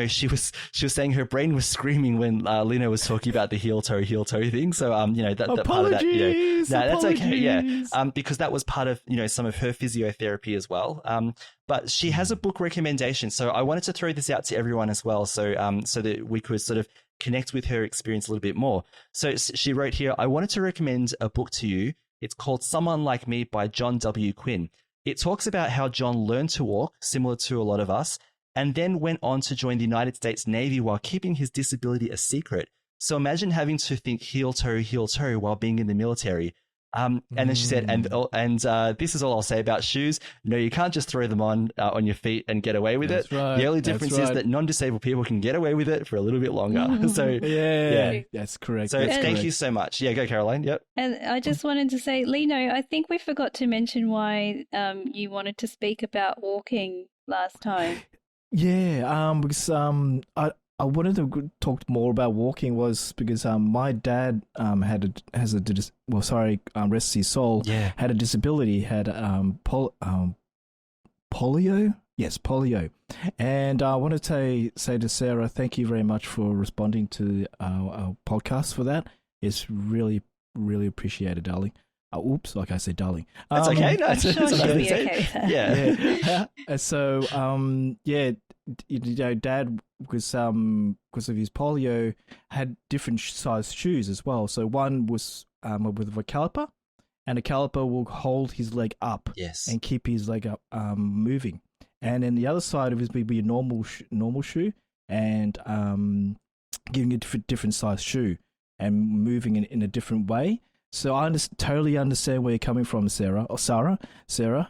Speaker 2: she was saying her brain was screaming when Lino was talking about the heel toe thing. So, that part of that, that's okay. Yeah. Because that was part of, some of her physiotherapy as well. But she has a book recommendation. So I wanted to throw this out to everyone as well. So, so that we could sort of connect with her experience a little bit more. So she wrote here, I wanted to recommend a book to you. It's called Someone Like Me by John W. Quinn. It talks about how John learned to walk, similar to a lot of us, and then went on to join the United States Navy while keeping his disability a secret. So imagine having to think heel toe while being in the military. And then she said, and this is all I'll say about shoes. No, you can't just throw them on your feet and get away with it.
Speaker 4: Right,
Speaker 2: the only difference is that non-disabled people can get away with it for a little bit longer. So
Speaker 4: yeah, that's correct.
Speaker 2: So thank you so much. Yeah, go Caroline. Yep.
Speaker 3: And I just wanted to say, Lino, I think we forgot to mention why you wanted to speak about walking last time.
Speaker 4: Yeah, because I wanted to talk more about walking was because my dad rest his soul, had a disability, had polio. Yes, polio. And I want to say to Sarah, thank you very much for responding to our podcast for that. It's really, really appreciated, darling. Oops, like I said, darling.
Speaker 2: That's okay. No,
Speaker 3: I'm sure she'll be okay with that.
Speaker 2: Yeah.
Speaker 4: So, Dad, because of his polio, had different size shoes as well. So one was with a caliper, and a caliper will hold his leg up, and keep his leg up, moving. And then the other side of it would be a normal shoe, and giving a different size shoe and moving in a different way. So I totally understand where you're coming from, Sarah,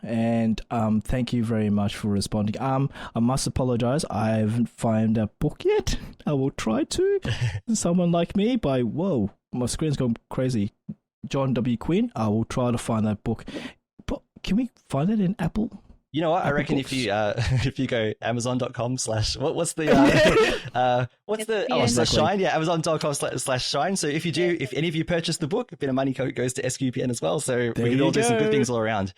Speaker 4: and thank you very much for responding. I must apologize, I haven't found that book yet. I will try to. Someone Like Me by, whoa, my screen's gone crazy. John W. Quinn. I will try to find that book. But can we find it in Apple?
Speaker 2: You know what? I reckon if you go Amazon.com/ what's the Shine? Yeah, Amazon.com/ Shine. So if any of you purchase the book, a bit of money goes to SQPN as well. So we can all do some good things all around.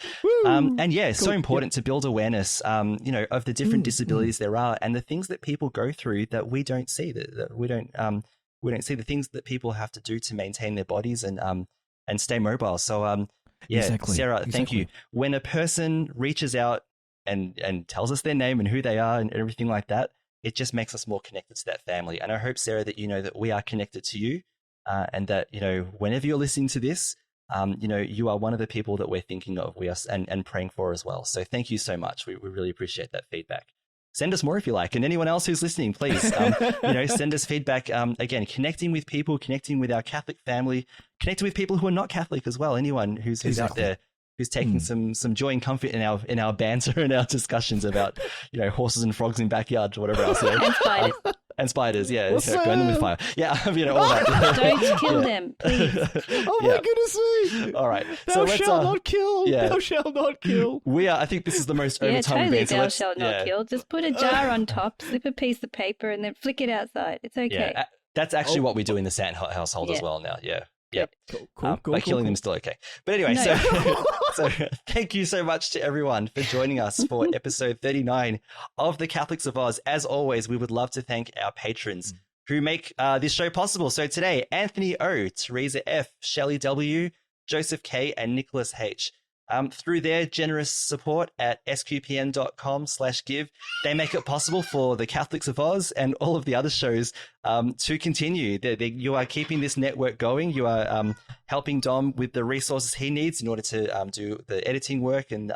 Speaker 2: And yeah, it's so important to build awareness, of the different disabilities there are and the things that people go through that we don't see, that we don't see the things that people have to do to maintain their bodies and stay mobile. So exactly. Sarah, thank you. When a person reaches out and tells us their name and who they are and everything like that, it just makes us more connected to that family. And I hope, Sarah, that you know that we are connected to you, and that, whenever you're listening to this, you are one of the people that we're thinking of, and praying for as well. So thank you so much. We really appreciate that feedback. Send us more if you like. And anyone else who's listening, please, send us feedback. Again, connecting with people, connecting with our Catholic family, connecting with people who are not Catholic as well. Anyone who's out there, who's taking some joy and comfort in our banter and our discussions about, horses and frogs in backyards or whatever else.
Speaker 3: And spiders.
Speaker 2: And spiders, yeah. Burn them with fire. Yeah, all that.
Speaker 3: Don't kill them, please.
Speaker 4: Oh my goodness me.
Speaker 2: All right.
Speaker 4: Thou shalt not kill.
Speaker 2: Yeah.
Speaker 4: Thou shalt not kill.
Speaker 2: I think this is the most overtime
Speaker 3: totally.
Speaker 2: event.
Speaker 3: Thou shalt not kill. Just put a jar on top, slip a piece of paper, and then flick it outside. It's okay.
Speaker 2: Yeah, that's actually what we do in the Sant household as well now. Yeah. Yep.
Speaker 4: Cool.
Speaker 2: By killing them still okay. But anyway, so thank you so much to everyone for joining us for episode 39 of The Catholics of Oz. As always, we would love to thank our patrons who make this show possible. So today, Anthony O, Teresa F, Shelley W, Joseph K, and Nicholas H. Through their generous support at sqpn.com/give, they make it possible for the Catholics of Oz and all of the other shows to continue. You are keeping this network going. You are helping Dom with the resources he needs in order to do the editing work and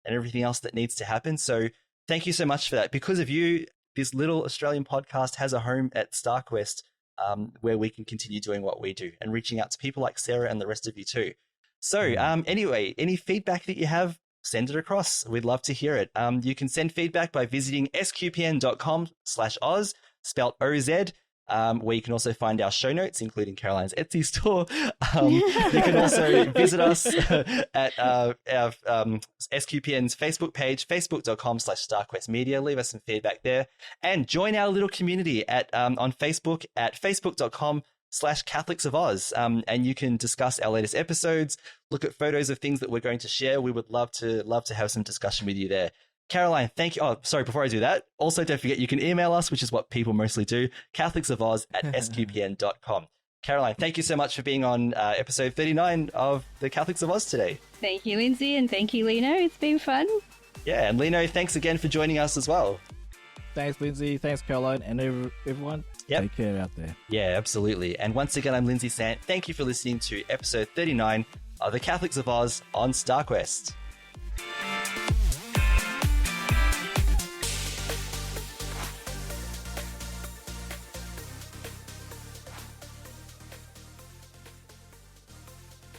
Speaker 2: everything else that needs to happen. So thank you so much for that. Because of you, this little Australian podcast has a home at StarQuest, where we can continue doing what we do and reaching out to people like Sarah and the rest of you too. So anyway, any feedback that you have, send it across. We'd love to hear it. You can send feedback by visiting sqpn.com/Oz, spelled OZ, where you can also find our show notes, including Caroline's Etsy store. You can also visit us at our SQPN's Facebook page, facebook.com/StarQuestMedia. Leave us some feedback there. And join our little community on Facebook at facebook.com facebook.com/Catholics of Oz. And you can discuss our latest episodes, look at photos of things that we're going to share. We would love to have some discussion with you there. Caroline, thank you. Oh, sorry, before I do that, also don't forget you can email us, which is what people mostly do, catholics@sqpn.com. Caroline, thank you so much for being on episode 39 of the Catholics of Oz today.
Speaker 3: Thank you, Lindsay, and thank you, Lino. It's been fun.
Speaker 2: Yeah, and Lino, thanks again for joining us as well.
Speaker 4: Thanks, Lindsay. Thanks, Caroline, and everyone.
Speaker 2: Yep.
Speaker 4: Take care out there.
Speaker 2: Yeah, absolutely. And once again, I'm Lindsay Sant. Thank you for listening to episode 39 of the Catholics of Oz on StarQuest.